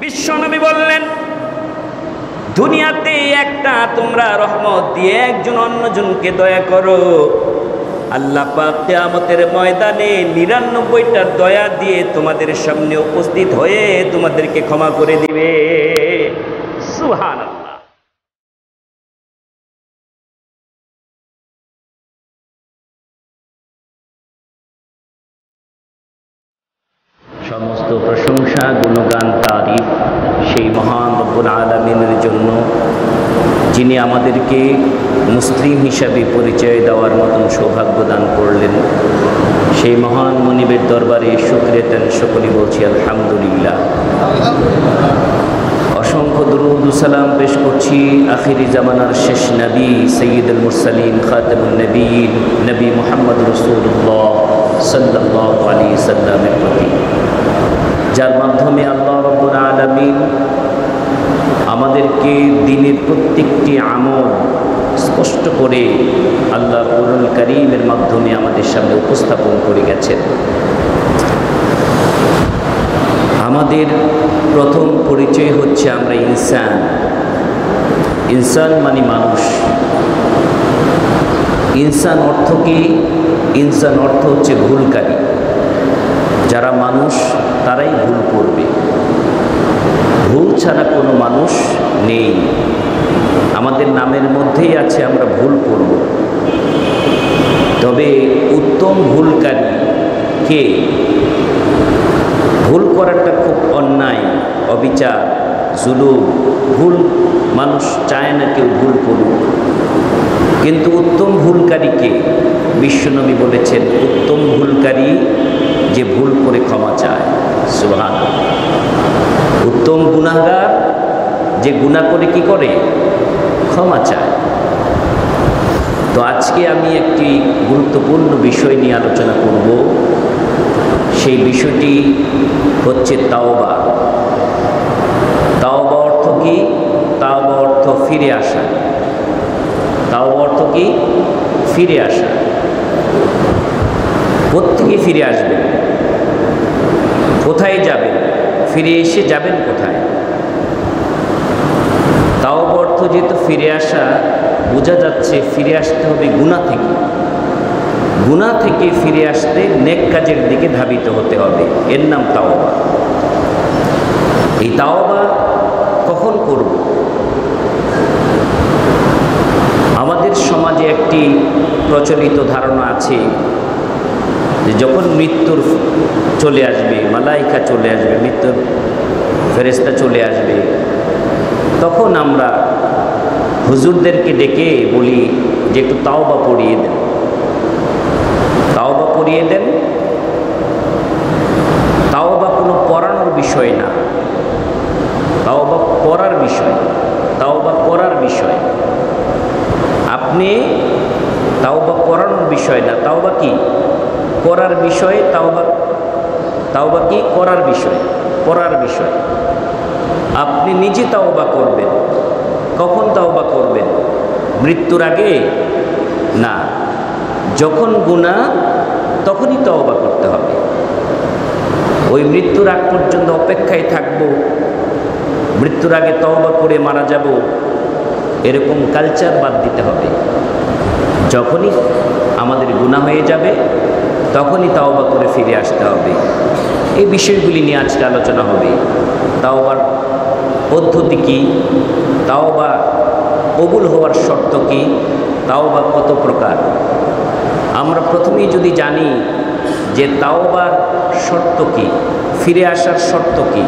বিশ্বনবী বললেন, দুনিয়াতে একটা তোমরা রহমত দিয়ে একজন অন্যজনকে দয়া করো, আল্লাহ পাক কিয়ামতের ময়দানে ৯৯টা দয়া দিয়ে তোমাদের সামনে উপস্থিত হয়ে তোমাদেরকে ক্ষমা করে দিবে। সুবহানাল্লাহ। সমস্ত প্রশংসা, গুণগান, তারিফ সেই মহান রব্বুল আলামিনের জন্য, যিনি আমাদেরকে মুসলিম হিসাবে পরিচয় দেওয়ার মতন সৌভাগ্য দান করলেন। সেই মহান মনিবের দরবারে শুকরিয়া সকলেই বলছি আলহামদুলিল্লাহ। অসংখ্য দুরূদ ও সালাম পেশ করছি আখিরি জামানার শেষ নবী সৈয়দুল মুরসালিন খাতামুন নবীন নবী মুহাম্মদ রাসূলুল্লাহ সাল্লাল্লাহু আলাইহি সাল্লামের প্রতি, যার মাধ্যমে আল্লাহ রাব্বুল আলামিন আমাদেরকে দ্বীনের প্রত্যেকটি আমল স্পষ্ট করে আল্লাহর কুরআনুল কারীমের মাধ্যমে আমাদের সামনে উপস্থাপন করে গেছেন। আমাদের প্রথম পরিচয় হচ্ছে আমরা ইনসান। ইনসান মানে মানুষ। ইনসান অর্থ কি? ইনসান অর্থ হচ্ছে ভুলকারী। যারা মানুষ তারাই ভুল করবে, ভুল ছাড়া কোনো মানুষ নেই। আমাদের নামের মধ্যেই আছে আমরা ভুল করব। তবে উত্তম ভুলকারী কে? ভুল করাটা খুব অন্যায়, অবিচার, জুলুম। ভুল মানুষ চায় না কেউ ভুল করুক, কিন্তু উত্তম ভুলকারী কে? বিশ্বনবী বলেছেন, উত্তম ভুলকারী যে ভুল করে ক্ষমা চায়। সুবহানাল্লাহ। উত্তম গুনাহগার যে গুনাহ করে কি করে? ক্ষমা চায়। তো আজকে আমি একটি গুরুত্বপূর্ণ বিষয় নিয়ে আলোচনা করব। সেই বিষয়টি হচ্ছে তাওবা। তাওবা অর্থ কি? তাওবা অর্থ ফিরে আসা। তাওবা অর্থ কি? ফিরে আসা। কোত্থেকে ফিরে আসবেন? কোথায় যাবেন? ফিরে এসে যাবেন কোথায়? তাওবা অর্থ যেহেতু ফিরে আসা, বোঝা যাচ্ছে ফিরে আসতে হবে গুনাহ থেকে। গুনাহ থেকে ফিরে আসতে নেক কাজের দিকে ধাবিত হতে হবে, এর নাম তাওবা। এই তাওবা কখন করব? আমাদের সমাজে একটি প্রচলিত ধারণা আছে যে যখন মৃত্যুর চলে আসবে, মালাইকা চলে আসবে, মৃত্যুর ফেরেশতা চলে আসবে, তখন আমরা হুজুরদেরকে ডেকে বলি যে একটু তাওবা পড়িয়ে দেন, তাওবা পড়িয়ে দেন। তাওবা কোনো পড়ানোর বিষয় না, তাওবা করার বিষয়। তাওবা করার বিষয়। আপনি তাওবা পড়ানোর বিষয় না, তাওবা কি? করার বিষয়। তাওবা কি? করার বিষয়, পড়ার বিষয়। আপনি নিজে তাওবা করবেন। কখন তাওবা করবেন? মৃত্যুর আগে না, যখন গুনাহ তখনই তাওবা করতে হবে। ওই মৃত্যুর আগ পর্যন্ত অপেক্ষায় থাকব, মৃত্যুর আগে তাওবা করে মারা যাব, এরকম কালচার বাদ দিতে হবে। যখনই আমাদের গুনাহ হয়ে যাবে তখনই তাওবা করে ফিরে আসতে হবে। এই বিষয়গুলি নিয়ে আজকে আলোচনা হবে। তাওবার পদ্ধতি কি? তাওবা কবুল হওয়ার শর্ত কি? তাওবা কত প্রকার? আমরা প্রথমেই যদি জানি যে তাওবার শর্ত কি, ফিরে আসার শর্ত কি,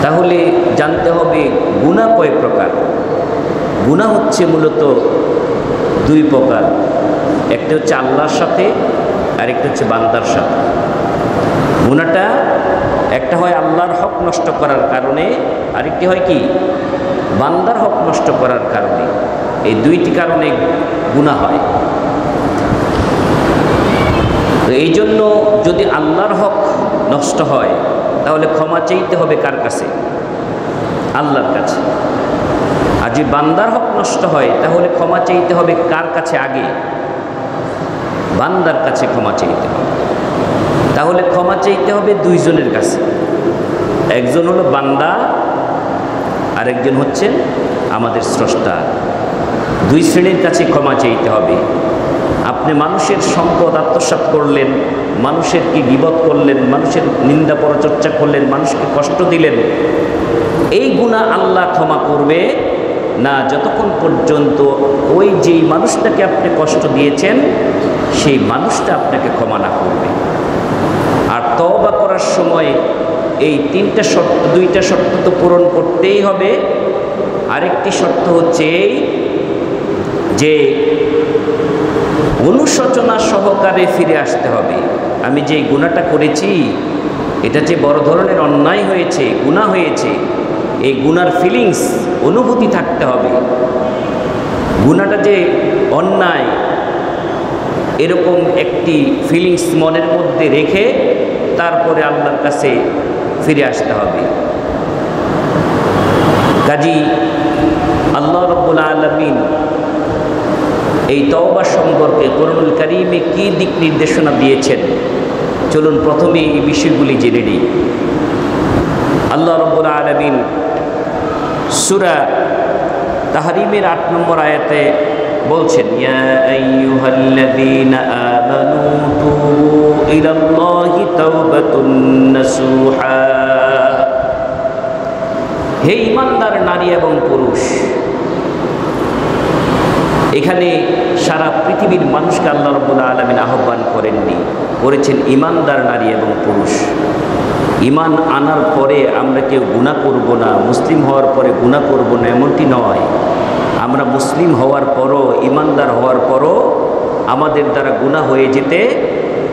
তাহলে জানতে হবে গুনাহ কয় প্রকার। গুনাহ হচ্ছে মূলত দুই প্রকার। একটা হচ্ছে আল্লাহর সাথে, আর একটা হচ্ছে বান্দার সাথে। গুনাহটা একটা হয় আল্লাহর হক নষ্ট করার কারণে, আরেকটি হয় কি? বান্দার হক নষ্ট করার কারণে। এই দুইটি কারণে গুনাহ হয়। তো এই জন্য যদি আল্লাহর হক নষ্ট হয় তাহলে ক্ষমা চাইতে হবে কার কাছে? আল্লাহর কাছে। আর যদি বান্দার হক নষ্ট হয় তাহলে ক্ষমা চাইতে হবে কার কাছে? আগে বান্দার কাছে ক্ষমা চাইতে হবে। তাহলে ক্ষমা চাইতে হবে দুইজনের কাছে। একজন হলো বান্দা, আরেকজন হচ্ছেন আমাদের স্রষ্টা। দুই শ্রেণীর কাছে ক্ষমা চাইতে হবে। আপনি মানুষের সম্পদ আত্মসাৎ করলেন, মানুষের কি গীবত করলেন, মানুষের নিন্দা পরচর্চা করলেন, মানুষকে কষ্ট দিলেন, এই গুনাহ আল্লাহ ক্ষমা করবে না যতক্ষণ পর্যন্ত ওই যেই মানুষটাকে আপনি কষ্ট দিয়েছেন সেই মানুষটা আপনাকে ক্ষমা না করবে। আর তওবা করার সময় এই দুইটা শর্ত তো পূরণ করতেই হবে। আরেকটি শর্ত হচ্ছে এই যে অনুশোচনা সহকারে ফিরে আসতে হবে। আমি যে গুনাহটা করেছি এটা যে বড় ধরনের অন্যায় হয়েছে, গুনাহ হয়েছে, এই গুনার ফিলিংস, অনুভূতি থাকতে হবে। গুনাহটা যে অন্যায় এরকম একটি ফিলিংস মনের মধ্যে রেখে তারপরে আল্লাহর কাছে ফিরে আসতে হবে। কাজী আল্লাহ রাব্বুল আলামিন এই তওবা সম্পর্কে কোরআনুল কারীমে কি দিক নির্দেশনা দিয়েছেন, চলুন প্রথমে এই বিষয়গুলি জেনে নিই। আল্লাহ রাব্বুল আলামিন সূরা তাহরিমের 8 নম্বর আয়াতে বলছেন, ইয়া আইয়ুহাল্লাযীনা আমানু তুবু ইলাল্লাহি তাওবাতুন নাসুহা। হে ঈমানদার নারী এবং পুরুষ, এখানে সারা পৃথিবীর মানুষকে আল্লাহ রাব্বুল আলামিন আহ্বান করেননি, করেছেন ঈমানদার নারী এবং পুরুষ। ঈমান আনার পরে আমরা কেউ গুনাহ করব না, মুসলিম হওয়ার পরে গুনাহ করব না এমনটি নয়। আমরা মুসলিম হওয়ার পরও, ঈমানদার হওয়ার পরও আমাদের দ্বারা গুনাহ হয়ে যেতে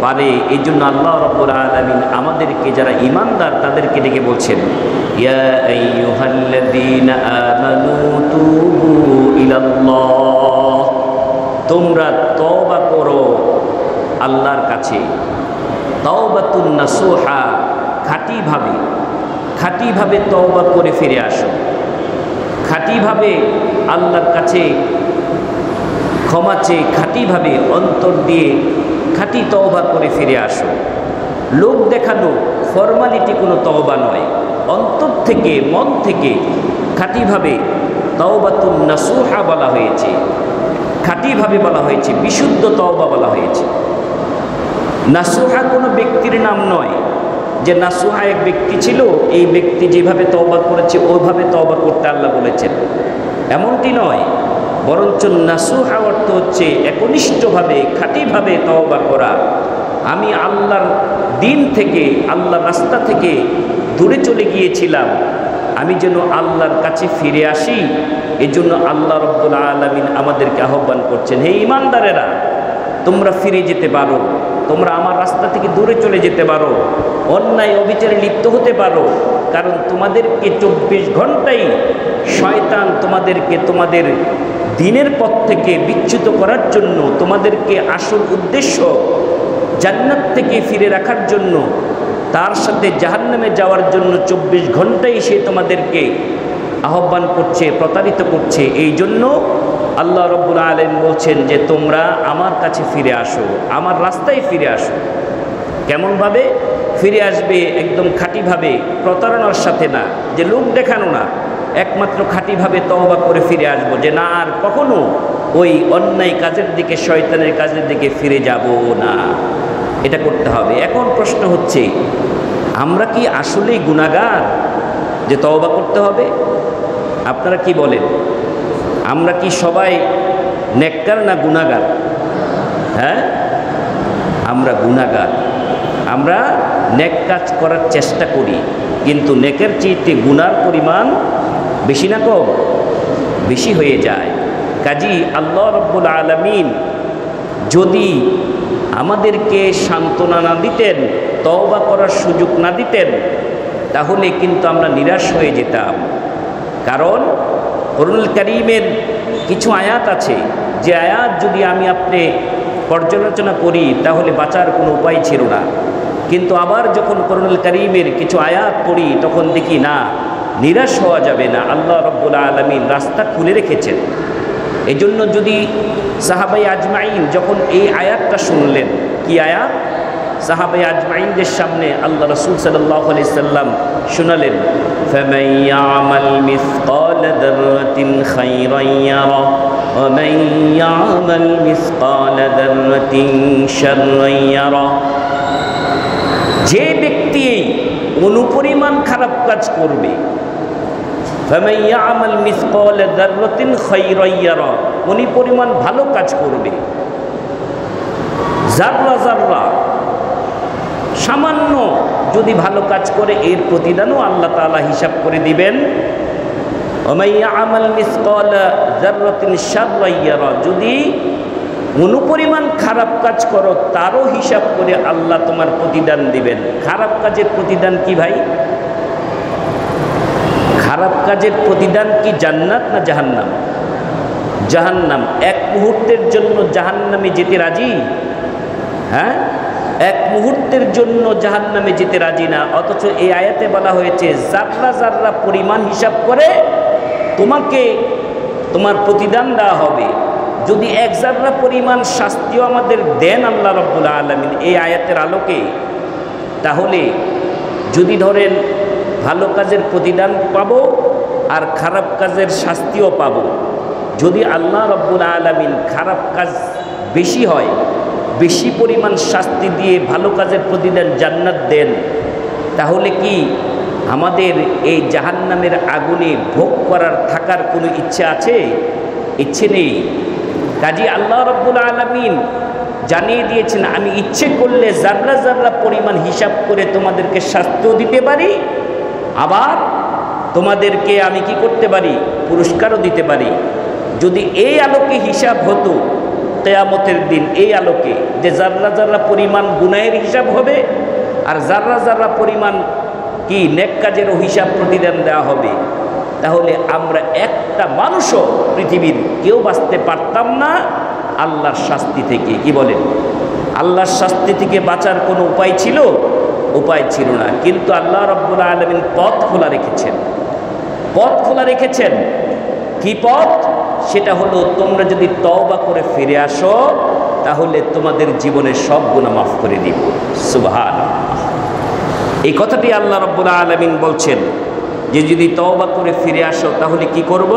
পারে। এই জন্য আল্লাহ রাব্বুল আলামিন আমাদেরকে, যারা ঈমানদার তাদেরকে ডেকে বলছেন, ইয়া আইয়ুহাল্লাযীনা আমানু তুবু ইলাল্লাহ, তোমরা তওবা করো আল্লাহর কাছে। তাওবাতুন নাসুহা, খাঁটিভাবে তওবা করে ফিরে আসো। খাঁটিভাবে আল্লাহর কাছে ক্ষমা চেয়ে খাঁটিভাবে অন্তর দিয়ে খাঁটি তওবা করে ফিরে আসো। লোক দেখানো ফরমালিটি কোনো তওবা নয়, অন্তর থেকে মন থেকে খাঁটিভাবে তাওবাতুন নাসুহা বলা হয়েছে, খাঁটিভাবে বলা হয়েছে, বিশুদ্ধ তওবা বলা হয়েছে। নাসুহা কোনো ব্যক্তির নাম নয় যে নাসুহা এক ব্যক্তি ছিল, এই ব্যক্তি যেভাবে তওবা করেছে ওইভাবে তওবা করতে আল্লাহ বলেছেন, এমনটি নয়। বরঞ্চ নাসুহা অর্থ হচ্ছে একনিষ্ঠভাবে খাঁটিভাবে তওবা করা। আমি আল্লাহর দিন থেকে, আল্লাহর রাস্তা থেকে দূরে চলে গিয়েছিলাম, আমি যেন আল্লাহর কাছে ফিরে আসি। এজন্য আল্লাহ রাব্বুল আলামিন আমাদেরকে আহ্বান করছেন, হে ঈমানদারেরা, তোমরা ফিরে যেতে পারো, তোমরা আমার রাস্তা থেকে দূরে চলে যেতে পারো, অন্যায় অবিচারে লিপ্ত হতে পারো। কারণ তোমাদেরকে 24 ঘন্টাই শয়তান তোমাদেরকে তোমাদের দিনের পথ থেকে বিচ্যুত করার জন্য, তোমাদেরকে আসল উদ্দেশ্য জান্নাত থেকে ফিরে রাখার জন্য, তার সাথে জাহান্নামে যাওয়ার জন্য 24 ঘন্টাই সে তোমাদেরকে আহ্বান করছে, প্রতারিত করছে। এই জন্য আল্লাহ রাব্বুল আলামিন বলছেন যে তোমরা আমার কাছে ফিরে আসো, আমার রাস্তায় ফিরে আসো। কেমনভাবে ফিরে আসবে? একদম খাঁটিভাবে, প্রতারণার সাথে না, যে লোক দেখানো না, একমাত্র খাঁটিভাবে তওবা করে ফিরে আসবো, যে না আর কখনো ওই অন্যায় কাজের দিকে, শয়তানের কাজের দিকে ফিরে যাব না। এটা করতে হবে। এখন প্রশ্ন হচ্ছে, আমরা কি আসলেই গুনাহগার যে তওবা করতে হবে? আপনারা কি বলেন? আমরা কি সবাই নেককার না গুনাহগার? হ্যাঁ, আমরা গুনাহগার। আমরা নেক কাজ করার চেষ্টা করি, কিন্তু নেকের চেয়ে গুনার পরিমাণ বেশি না কম? বেশি হয়ে যায়। কাজী আল্লাহ রাব্বুল আলামিন যদি আমাদেরকে সান্ত্বনা না দিতেন, তওবা করার সুযোগ না দিতেন, তাহলে কিন্তু আমরা নিরাশ হয়ে যেতাম। কারণ কোরআনুল কারীমের কিছু আয়াত আছে, যে আয়াত যদি আমি আপনি পর্যালোচনা করি তাহলে বাঁচার কোনো উপায় ছিল না। কিন্তু আবার যখন কোরআনুল কারীমের কিছু আয়াত পড়ি তখন দেখি না, নিরাশ হওয়া যাবে না, আল্লাহ রাব্বুল আলামিন রাস্তা খুলে রেখেছেন। এজন্য যদি সাহাবায়ে আজমাইন যখন এই আয়াতটা শুনলেন, কি আয়াত? সাহাবে আজমাইনদের সামনে আল্লাহ রাসূল সাল্লাল্লাহু আলাইহি সাল্লাম শোনালেন, ফামান ইয়ামাল মিসকাল যাররাতিন খায়রান ইয়ারা ওয়া মান ইয়ামাল মিসকাল যাররাতিন শাররান ইয়ারা। যে ব্যক্তি অনুপরিমাণ খারাপ কাজ করবে, ফামান ইয়ামাল মিসকাল যাররাতিন খায়রান ইয়ারা, অনুপরিমাণ ভালো কাজ করবে, যাররা যাররা সামান্য যদি ভালো কাজ করে এর প্রতিদানও আল্লাহ তাআলা হিসাব করে দিবেন। ওয়া মান ইয়ামাল মিসকাল যাররাতিন শাররান ইয়ারা, যদি অনুপরিমাণ খারাপ কাজ করো তারও হিসাব করে আল্লাহ তোমার প্রতিদান দিবেন। খারাপ কাজের প্রতিদান কি ভাই? খারাপ কাজের প্রতিদান কি জান্নাত না জাহান্নাম? জাহান্নাম। এক মুহূর্তের জন্য জাহান্নামে যেতে রাজি? হ্যাঁ, এক মুহূর্তের জন্য জাহান্নামে যেতে রাজি না। অথচ এই আয়াতে বলা হয়েছে যাররা যাররা পরিমাণ হিসাব করে তোমাকে তোমার প্রতিদান দেওয়া হবে। যদি এক যাররা পরিমাণ শাস্তিও আমাদের দেন আল্লাহ রাব্বুল আলামিন এই আয়াতের আলোকে, তাহলে যদি ধরেন ভালো কাজের প্রতিদান পাবো আর খারাপ কাজের শাস্তিও পাবো, যদি আল্লাহ রাব্বুল আলামিন খারাপ কাজ বেশি হয়, বেশি পরিমাণ শাস্তি দিয়ে ভালো কাজের প্রতিদান জান্নাত দেন, তাহলে কি আমাদের এই জাহান্নামের আগুনে ভোগ করার থাকার কোনো ইচ্ছা আছে? ইচ্ছে নেই। কাজী আল্লাহ রাব্বুল আলামিন জানিয়ে দিয়েছেন, আমি ইচ্ছে করলে যাররা যাররা পরিমাণ হিসাব করে তোমাদেরকে শাস্তিও দিতে পারি, আবার তোমাদেরকে আমি কি করতে পারি? পুরস্কারও দিতে পারি। যদি এই আলোকে হিসাব হতো কিয়ামতের দিন, এই আলোকে যে যাররা যাররা পরিমাণ গুনাহের হিসাব হবে আর যাররা যাররা পরিমাণ কি নেক কাজেরও হিসাব প্রতিদান দেওয়া হবে, তাহলে আমরা একটা মানুষও পৃথিবীর কেউ বাঁচতে পারতাম না আল্লাহর শাস্তি থেকে। কি বলেন? আল্লাহর শাস্তি থেকে বাঁচার কোনো উপায় ছিল? উপায় ছিল না। কিন্তু আল্লাহ রাব্বুল আলামিন পথ খোলা রেখেছেন। পথ খোলা রেখেছেন। কি পথ? সেটা হলো তোমরা যদি তওবা করে ফিরে আসো তাহলে তোমাদের জীবনের সব গুনাহ মাফ করে দিব। সুবহানাল্লাহ। এই কথাটি আল্লাহ রাব্বুল আলামিন বলছেন যে যদি তওবা করে ফিরে আসো তাহলে কি করব?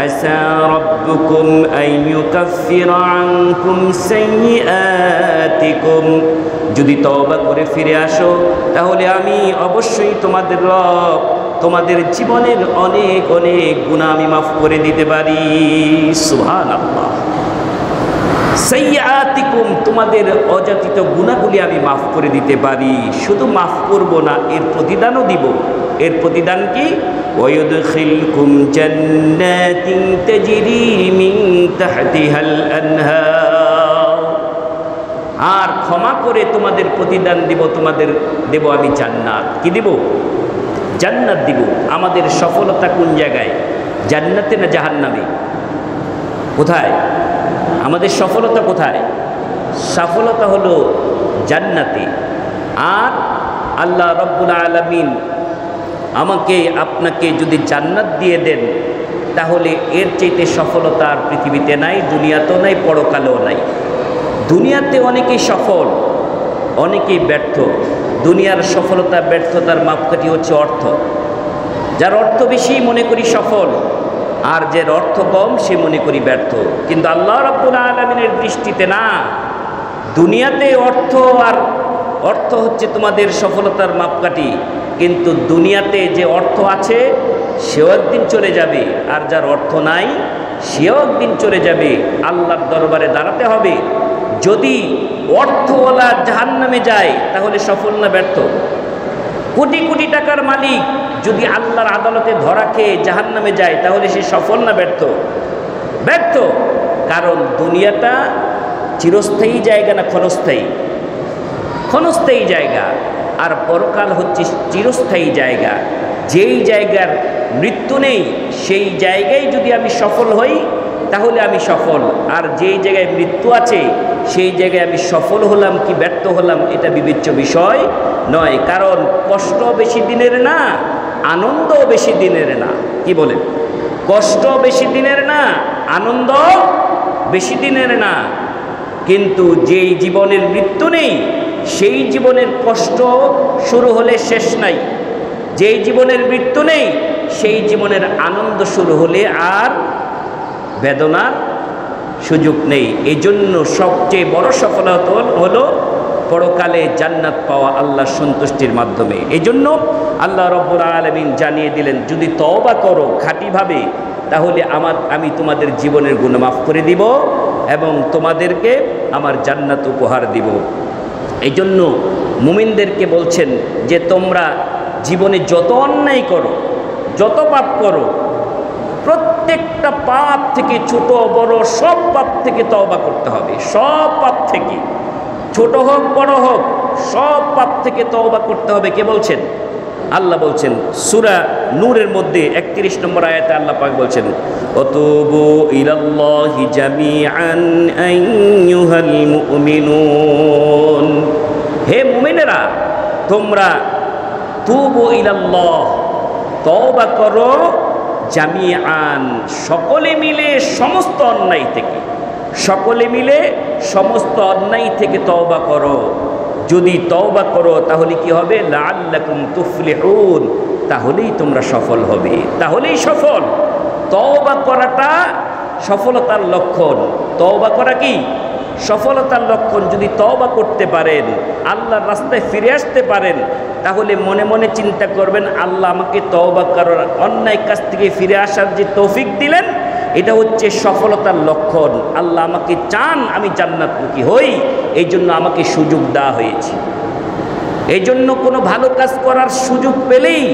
আসা রাব্বুকুম আইয়ুকাফিরা আনকুম সাইয়্যাতিকুম, যদি তওবা করে ফিরে আসো তাহলে আমি অবশ্যই তোমাদের রব তোমাদের জীবনের অনেক অনেক গুনাহ আমি মাফ করে দিতে পারি। সুবহানাল্লাহ। সাইয়্যাতিকুম, তোমাদের অযাচিত গুনাহগুলি আমি মাফ করে দিতে পারি। শুধু মাফ করব না, এর প্রতিদানও দিব। এর প্রতিদান কি? ওয়ায়ুদখিলকুম জান্নাতিন তাজরি মিন তাহতিহাল আনহার, আর ক্ষমা করে তোমাদের প্রতিদান দিব, তোমাদের দেব আমি জান্নাত। কি দিব? জান্নাত দিব। আমাদের সফলতা কোন জায়গায়? জান্নাতে না জাহান্নামে? কোথায় আমাদের সফলতা? কোথায়? সফলতা হলো জান্নাতে। আর আল্লাহ রাব্বুল আলামিন আমাকে আপনাকে যদি জান্নাত দিয়ে দেন তাহলে এর চাইতে সফলতা আর পৃথিবীতে নাই, দুনিয়াতেও নাই, পরকালেও নাই। দুনিয়াতে অনেকেই সফল, অনেকেই ব্যর্থ। দুনিয়ার সফলতা ব্যর্থতার মাপকাঠি হচ্ছে অর্থ। যার অর্থ বেশি মনে করি সফল, আর যার অর্থ কম সে মনে করি ব্যর্থ। কিন্তু আল্লাহ রাব্বুল আলামিনের দৃষ্টিতে না, দুনিয়াতে অর্থ আর অর্থ হচ্ছে তোমাদের সফলতার মাপকাঠি, কিন্তু দুনিয়াতে যে অর্থ আছে সেও একদিন চলে যাবে, আর যার অর্থ নাই সেও একদিন চলে যাবে। আল্লাহর দরবারে দাঁড়াতে হবে। যদি অর্থওয়ালা জাহান্নামে যায় তাহলে সফল না ব্যর্থ? কোটি কোটি টাকার মালিক যদি আল্লাহর আদালতে ধরা খেয়ে জাহান্নামে যায় তাহলে সে সফল না ব্যর্থ? ব্যর্থ। কারণ দুনিয়াটা চিরস্থায়ী জায়গা না ক্ষণস্থায়ী? ক্ষণস্থায়ী জায়গা। আর পরকাল হচ্ছে চিরস্থায়ী জায়গা। যেই জায়গার মৃত্যু নেই সেই জায়গায় যদি আমি সফল হই তাহলে আমি সফল, আর যেই জায়গায় মৃত্যু আছে সেই জায়গায় আমি সফল হলাম কি ব্যর্থ হলাম এটা বিবেচ্য বিষয় নয়। কারণ কষ্ট বেশি দিনের না, আনন্দ বেশি দিনের না। কি বলেন? কষ্ট বেশি দিনের না, আনন্দ বেশি দিনের না। কিন্তু যেই জীবনের মৃত্যু নেই সেই জীবনের কষ্ট শুরু হলে শেষ নাই, যেই জীবনের মৃত্যু নেই সেই জীবনের আনন্দ শুরু হলে আর বেদনার সুযোগ নেই। এই জন্য সবচেয়ে বড় সফলতা হলো পরকালে জান্নাত পাওয়া আল্লাহর সন্তুষ্টির মাধ্যমে। এই জন্য আল্লাহ রাব্বুল আলামিন জানিয়ে দিলেন, যদি তওবা করো খাঁটিভাবে তাহলে আমি তোমাদের জীবনের গুনাহ মাফ করে দিব এবং তোমাদেরকে আমার জান্নাত উপহার দিব। এই জন্য মুমিনদেরকে বলছেন যে তোমরা জীবনে যত অন্যায় করো, যত পাপ করো, প্রত্যেকটা পাপ থেকে ছোট বড় সব পাপ থেকে তওবা করতে হবে। সব পাপ থেকে, ছোট হোক বড় হোক, সব পাপ থেকে তওবা করতে হবে। কে বলছেন? আল্লাহ বলছেন সূরা নূরের মধ্যে 31 নম্বর আয়াতে আল্লাহ পাক বলছেন, ওয়াতুবু ইলাল্লাহি জামিআন আইয়ুহাল মুমিনুন, হে মুমিনেরা তোমরা তুবু ইলাল্লাহ, তওবা করো, জামিআন, সকলে মিলে সমস্ত অন্যায় থেকে, সকলে মিলে সমস্ত অন্যায় থেকে তওবা করো। যদি তওবা করো তাহলে কি হবে? লাআল্লাকুম তুফলিহুন, তাহলেই তোমরা সফল হবে, তাহলেই সফল। তওবা করাটা সফলতার লক্ষণ। তওবা করা কি সফলতার লক্ষণ। যদি তওবা করতে পারেন, আল্লাহর রাস্তায় ফিরে আসতে পারেন, তাহলে মনে মনে চিন্তা করবেন আল্লাহ আমাকে তওবা করার, অন্যায় কাজ থেকে ফিরে আসার যে তৌফিক দিলেন, এটা হচ্ছে সফলতার লক্ষণ। আল্লাহ আমাকে চান আমি জান্নাতমুখী হই, এই জন্য আমাকে সুযোগ দেওয়া হয়েছে। এই জন্য কোনো ভালো কাজ করার সুযোগ পেলেই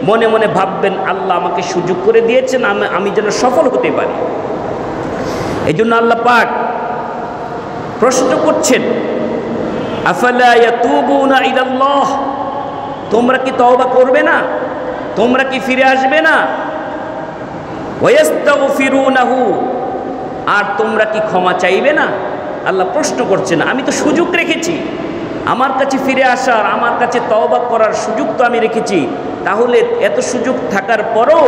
মনে মনে ভাববেন আল্লাহ আমাকে সুযোগ করে দিয়েছেন, আমি যেন সফল হতে পারি। এই জন্য আল্লাহ পাক প্রশ্ন করছেন, আফালা ইয়াতুবুনা ইলাল্লাহ, তোমরা কি তওবা করবে না? তোমরা কি ফিরে আসবে না? ওয়াস্তাগফিরুনাহু, আর তোমরা কি ক্ষমা চাইবে না? আল্লাহ প্রশ্ন করছেন, আমি তো সুযোগ রেখেছি আমার কাছে ফিরে আসার, আমার কাছে তওবা করার সুযোগ তো আমি রেখেছি, তাহলে এত সুযোগ থাকার পরও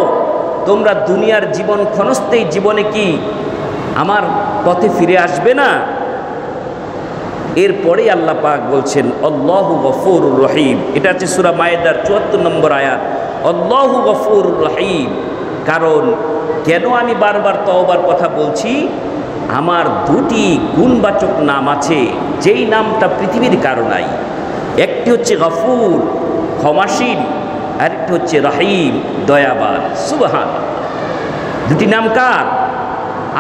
তোমরা দুনিয়ার জীবন ক্ষণস্থায়ী জীবনে কি আমার পথে ফিরে আসবে না? এরপরে আল্লাহ পাক বলছেন আল্লাহু গফুরুর রহিম। এটা হচ্ছে সূরা মায়েদার 74 নম্বর আয়াত, আল্লাহু গফুরুর রহিম। কারণ কেন আমি বারবার তওবার কথা বলছি? আমার দুটি গুণবাচক নাম আছে, যেই নামটা পৃথিবীর কারো নাই। একটি হচ্ছে গফুর, ক্ষমাশীল, আরেকটি হচ্ছে রহিম, দয়াবান। সুবহান, দুটি নাম কার?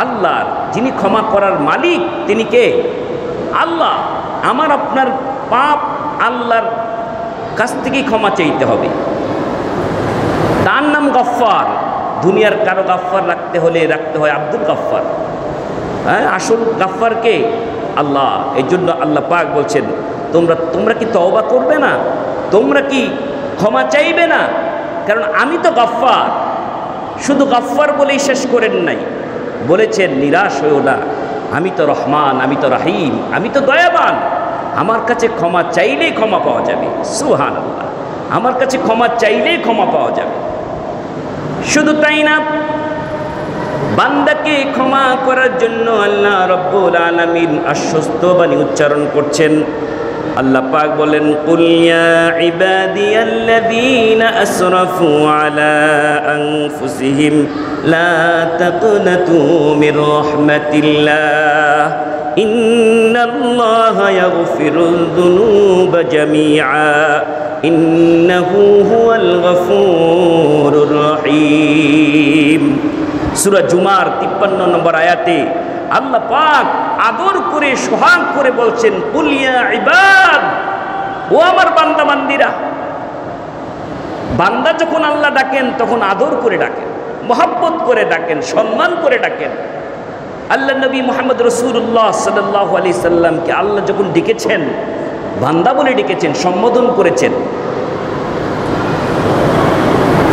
আল্লাহর। যিনি ক্ষমা করার মালিক তিনি কে? আল্লাহ। আমার আপনার পাপ আল্লাহর কাছ থেকেই ক্ষমা চাইতে হবে। তার নাম গফফার। দুনিয়ার কারো গাফফার রাখতে হয় আব্দুল গাফফার। হ্যাঁ, আসল গাফফার কে? আল্লাহ। এই জন্য আল্লাহ পাক বলছেন তোমরা কি তওবা করবে না? তোমরা কি ক্ষমা চাইবে না? কারণ আমি তো গাফফার। শুধু গাফফার বলেই শেষ করেন নাই, বলেছেন নিরাশ হইও না, আমি তো রহমান, আমি তো রাহিম, আমি তো দয়াবান। আমার কাছে ক্ষমা চাইলেই ক্ষমা পাওয়া যাবে। সুবহানাল্লাহ, আমার কাছে ক্ষমা চাইলেই ক্ষমা পাওয়া যাবে। শুধু তাই না, বান্দাকে ক্ষমা করার জন্য আল্লাহ রাব্বুল আলামিন আশ্বস্ত বাণী উচ্চারণ করছেন। আল্লাহ পাক বলেন, কুল ইয়া ইবাদিয়াল্লাযীনা আসরাফু আলা আনফুসিহিম লা তাকনাতু মির রাহমাতিল্লাহ ইন্নাল্লাহা ইয়াগফিরুয যুনুবা জামিআ ইন্নাহু হুয়াল গফুরুর রহিম। সূরা জুমার 53 নম্বর আয়াতে আল্লাহ পাক আদর করে সোহাগ করে বলছেন, কুল ইয়া ইবাদ, ও আমার বান্দা বান্দিরা। বান্দা যখন আল্লাহ ডাকেন তখন আদর করে ডাকেন, মহব্বত করে ডাকেন, সম্মান করে ডাকেন। আল্লাহ নবী মুহাম্মদ রাসূলুল্লাহ সাল্লাল্লাহু আলাইহি সাল্লামকে আল্লাহ যখন ডেকেছেন, বান্দা বলে ডেকেছেন, সম্বোধন করেছেন,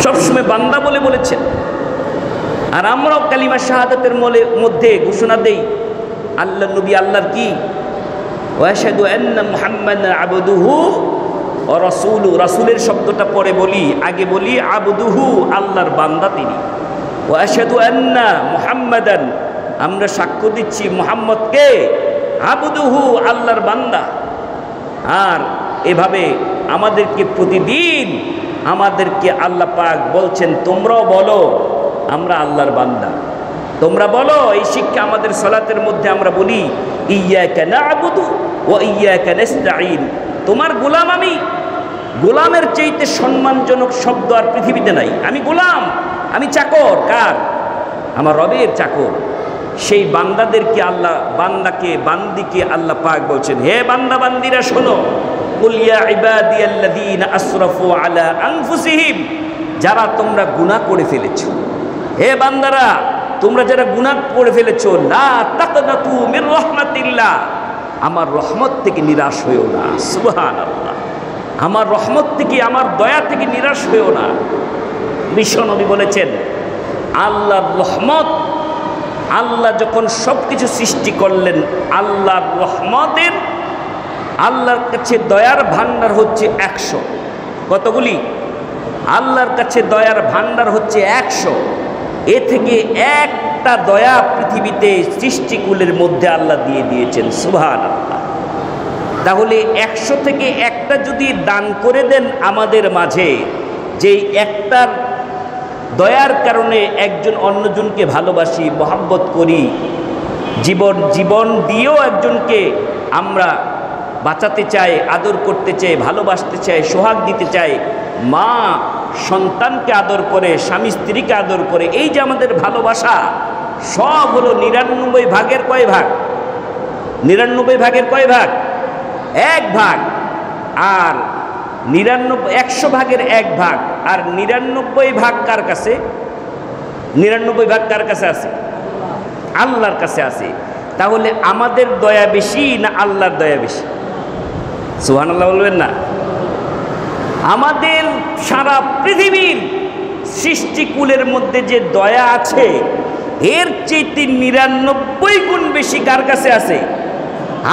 সবসময় বান্দা বলে বলেছেন। আর আমরাও কালিমা শাহাদাতের মধ্যে ঘোষণা দেই আল্লাহ নবী আল্লাহর কি? ওয়া আশহাদু আন্না মুহাম্মাদান আবদুহু ওয়া রাসূলুহু। রাসূলের শব্দটা পরে বলি, আগে বলি আবদুহু, আল্লাহর বান্দা তিনি। ওয়া আশহাদু আন্না মুহাম্মাদান, আমরা সাক্ষ্য দিচ্ছি মুহাম্মদকে, আবদুহু, আল্লাহর বান্দা। আর এভাবে আমাদেরকে প্রতিদিন আমাদেরকে আল্লাহ পাক বলছেন, তোমরাও বলো আমরা আল্লাহর বান্দা। তোমরা বলো, এই শিক্ষা আমাদের সালাতের মধ্যে আমরা বলি, ইয়্যাকা না'বুদু ওয়া ইয়্যাকা নাস্তাঈন, তোমার গোলাম আমি। গোলামের চাইতে সম্মানজনক শব্দ আর পৃথিবীতে নাই। আমি গোলাম, আমি চাকর। কার? আমার রবের চাকর। সেই বান্দাদেরকে আল্লাহ, বান্দিকে আল্লাহ পাক বলছেন, হে বান্দা বান্দিরা শোনো, কুল ইয়া ইবাদিয়াল্লাযীনা আসরাফু আলা আনফুসিহিম, যারা তোমরা গুনাহ করে ফেলেছো, হে বান্দারা তোমরা যারা গুনাহ করে ফেলেছো, লা তাকনাতু মির রাহমাতিল্লাহ, আমার রহমত থেকে নিরাশ হইও না। সুবহানাল্লাহ, আমার রহমত থেকে, আমার দয়া থেকে নিরাশ হইও না। বিশ্বনবী বলেছেন, আল্লাহর রহমত, আল্লাহ যখন সব কিছু সৃষ্টি করলেন, আল্লাহর রহমতের, আল্লাহর কাছে দয়ার ভান্ডার হচ্ছে 100। কতগুলি? আল্লাহর কাছে দয়ার ভান্ডার হচ্ছে 100। এ থেকে একটা দয়া পৃথিবীতে সৃষ্টিকুলের মধ্যে আল্লাহ দিয়ে দিয়েছেন। সুবহানাল্লাহ। তাহলে 100 থেকে একটা যদি দান করে দেন আমাদের মাঝে, যেই একটার দয়ার কারণে একজন অন্যজনকে ভালোবাসি, মহব্বত করি, জীবন দিয়েও একজনকে আমরা বাঁচাতে চাই, আদর করতে চাই, ভালোবাসতে চাই, সোহাগ দিতে চাই, মা সন্তানকে আদর করে, স্বামী স্ত্রীকে আদর করে, এই যে আমাদের ভালোবাসা, সব হলো 99 ভাগের কয় ভাগ? 99 ভাগের কয় ভাগ? 1 ভাগ। আর 100 ভাগের 1 ভাগ। আর 99 ভাগ কার কাছে? 99 ভাগ কার কাছে আছে? আল্লাহর কাছে আছে। তাহলে আমাদের দয়া বেশি না আল্লাহর দয়া বেশি? সুবহানাল্লাহ বলবেন না? আমাদের সারা পৃথিবীর সৃষ্টিকুলের মধ্যে যে দয়া আছে, এর চেয়ে 99 গুণ বেশি কার কাছে আছে?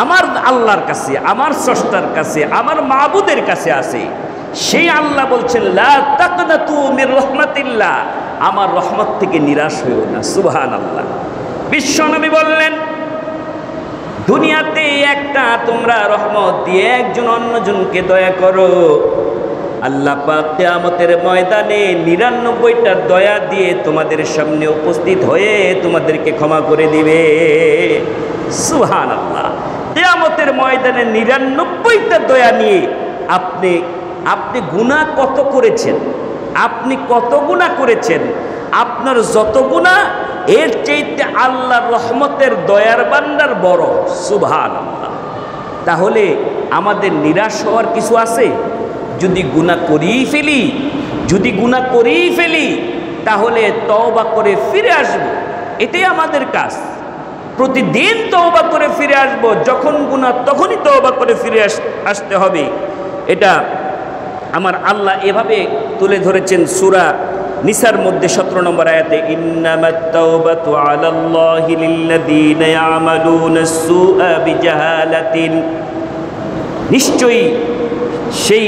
আমার আল্লাহর কাছে, আমার স্রষ্টার কাছে, আমার মাবুদের কাছে আছে। সেই আল্লাহ বলছেন, লা তাকনাতু মির রাহমাতিল্লাহ, আমার রহমত থেকে নিরাশ হইও না। সুবহানাল্লাহ। বিশ্বনবী বললেন, দুনিয়াতে একটা তোমরা রহমত দিয়ে একজন অন্যজনকে দয়া করো, আল্লাহ পাক কিয়ামতের ময়দানে 99টা দয়া দিয়ে তোমাদের সামনে উপস্থিত হয়ে তোমাদেরকে ক্ষমা করে দিবে। সুবহানাল্লাহ। কিয়ামতের ময়দানে 99টা দয়া নিয়ে আপনি গুনাহ কত করেছেন, আপনি কত গুনাহ করেছেন, আপনার যত গুনাহ এর চাইতে আল্লাহর রহমতের দয়ার ভান্ডার বড়। সুবহানাল্লাহ। তাহলে আমাদের নিরাশ হওয়ার কিছু আছে? যদি গুনাহ করেই ফেলি, তাহলে তওবা করে ফিরে আসব, এটাই আমাদের কাজ। প্রতিদিন তওবা করে ফিরে আসব, যখন গুনাহ তখনই তওবা করে ফিরে আসতে হবে। এটা আমার আল্লাহ এভাবে তুলে ধরেছেন সূরা নিসার মধ্যে 17 নম্বর আয়াতে, ইন্নামাত তাওবাতু আলাল্লাহি লিল্লাযীনা ইয়ামালুনাস সুআ বিজাহালাতিন, নিশ্চয়ই সেই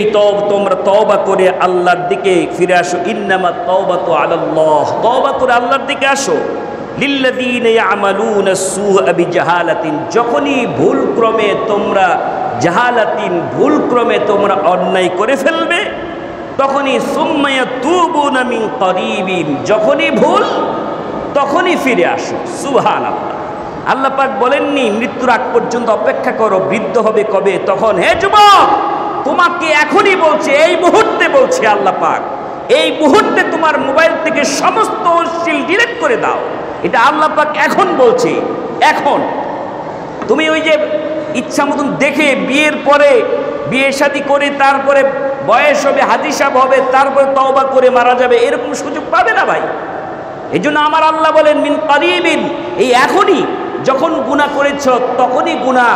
তোমরা তওবা করে আল্লাহর দিকে ফিরে আসো। ইন্নামাত তাওবাতু আলাল্লাহ, তওবা করে আল্লাহর দিকে আসো। লিল্লাযীনা ইয়ামালুনাস সুআ বিজাহালাতিন, যখনই ভুলক্রমে তোমরা অন্যায় করে ফেলবে, তখনই সুম্মা ইয়াতুবুনা মিন করিবিন, যখনই ভুল তখনই ফিরে আসো। সুবহানাল্লাহ। আল্লাহ পাক বলেননি মৃত্যুর আগ পর্যন্ত অপেক্ষা করো, বৃদ্ধ হবে কবে তখন। হে যুবক, তোমাকে এখনই বলছে, এই মুহূর্তে বলছে আল্লাহ পাক, এই মুহূর্তে তোমার মোবাইল থেকে সমস্ত অশ্লীল ডিলিট করে দাও। এটা আল্লাহ পাক এখন বলছে। এখন তুমি ওই যে ইচ্ছা মতন দেখে, বিয়ের পরে বিয়ে শাদী করে তারপরে বয়স হবে, হাদিসাব হবে, তারপরে তওবা করে মারা যাবে, এরকম সুযোগ পাবে না ভাই। এই জন্য আমার আল্লাহ বলেন মিন করিবিন, এই এখনই যখন গুনাহ করেছ তখনই গুনাহ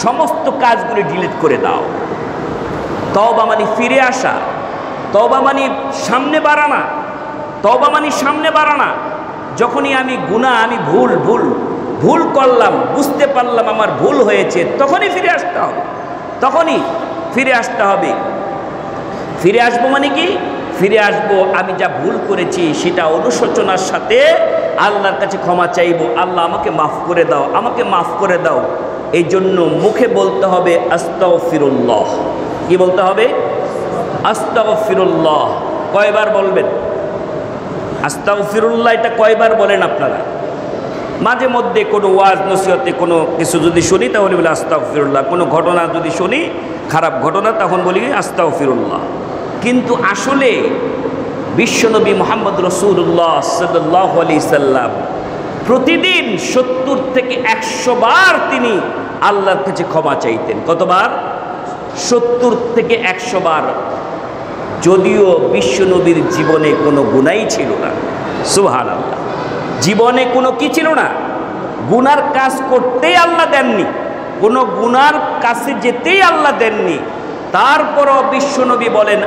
সমস্ত কাজগুলি ডিলিট করে দাও। তওবা মানে ফিরে আসা, তওবা মানে সামনে বাড়ানা, তওবা মানে সামনে বাড়ানা। যখনই আমি গুনাহ, আমি ভুল করলাম, বুঝতে পারলাম আমার ভুল হয়েছে, তখনই ফিরে আসতে হবে, তখনই ফিরে আসতে হবে। ফিরে আসবো মানে কি? ফিরে আসব, আমি যা ভুল করেছি সেটা অনুশোচনার সাথে আল্লাহর কাছে ক্ষমা চাইব, আল্লাহ আমাকে মাফ করে দাও, আমাকে মাফ করে দাও। এই জন্য মুখে বলতে হবে আস্তাগফিরুল্লাহ। কি বলতে হবে? আস্তাগফিরুল্লাহ। কয়বার বলবেন আস্তাগফিরুল্লাহ? এটা কয়বার বলেন আপনারা? মাঝে মধ্যে কোনো ওয়াজ নসিহতে কোনো কিছু যদি শুনি তাহলে বলি আস্তাগফিরুল্লাহ, কোনো ঘটনা যদি শুনি খারাপ ঘটনা তখন বলি আস্তাগফিরুল্লাহ। কিন্তু আসলে বিশ্বনবী মুহাম্মদ রাসূলুল্লাহ সাল্লাল্লাহু আলাইহি সাল্লাম প্রতিদিন 70 থেকে 100 বার তিনি আল্লাহর কাছে ক্ষমা চাইতেন। কতবার? 70 থেকে 100 বার। যদিও বিশ্বনবীর জীবনে কোনো গুনাহই ছিল না, সুবহানাল্লাহ, জীবনে কোনো কি ছিল না, গুনার কাজ করতেই আল্লাহ দেননি, কোনো গুনার কাছে যেতেই আল্লাহ দেননি। তারপরও বিশ্বনবী বলেন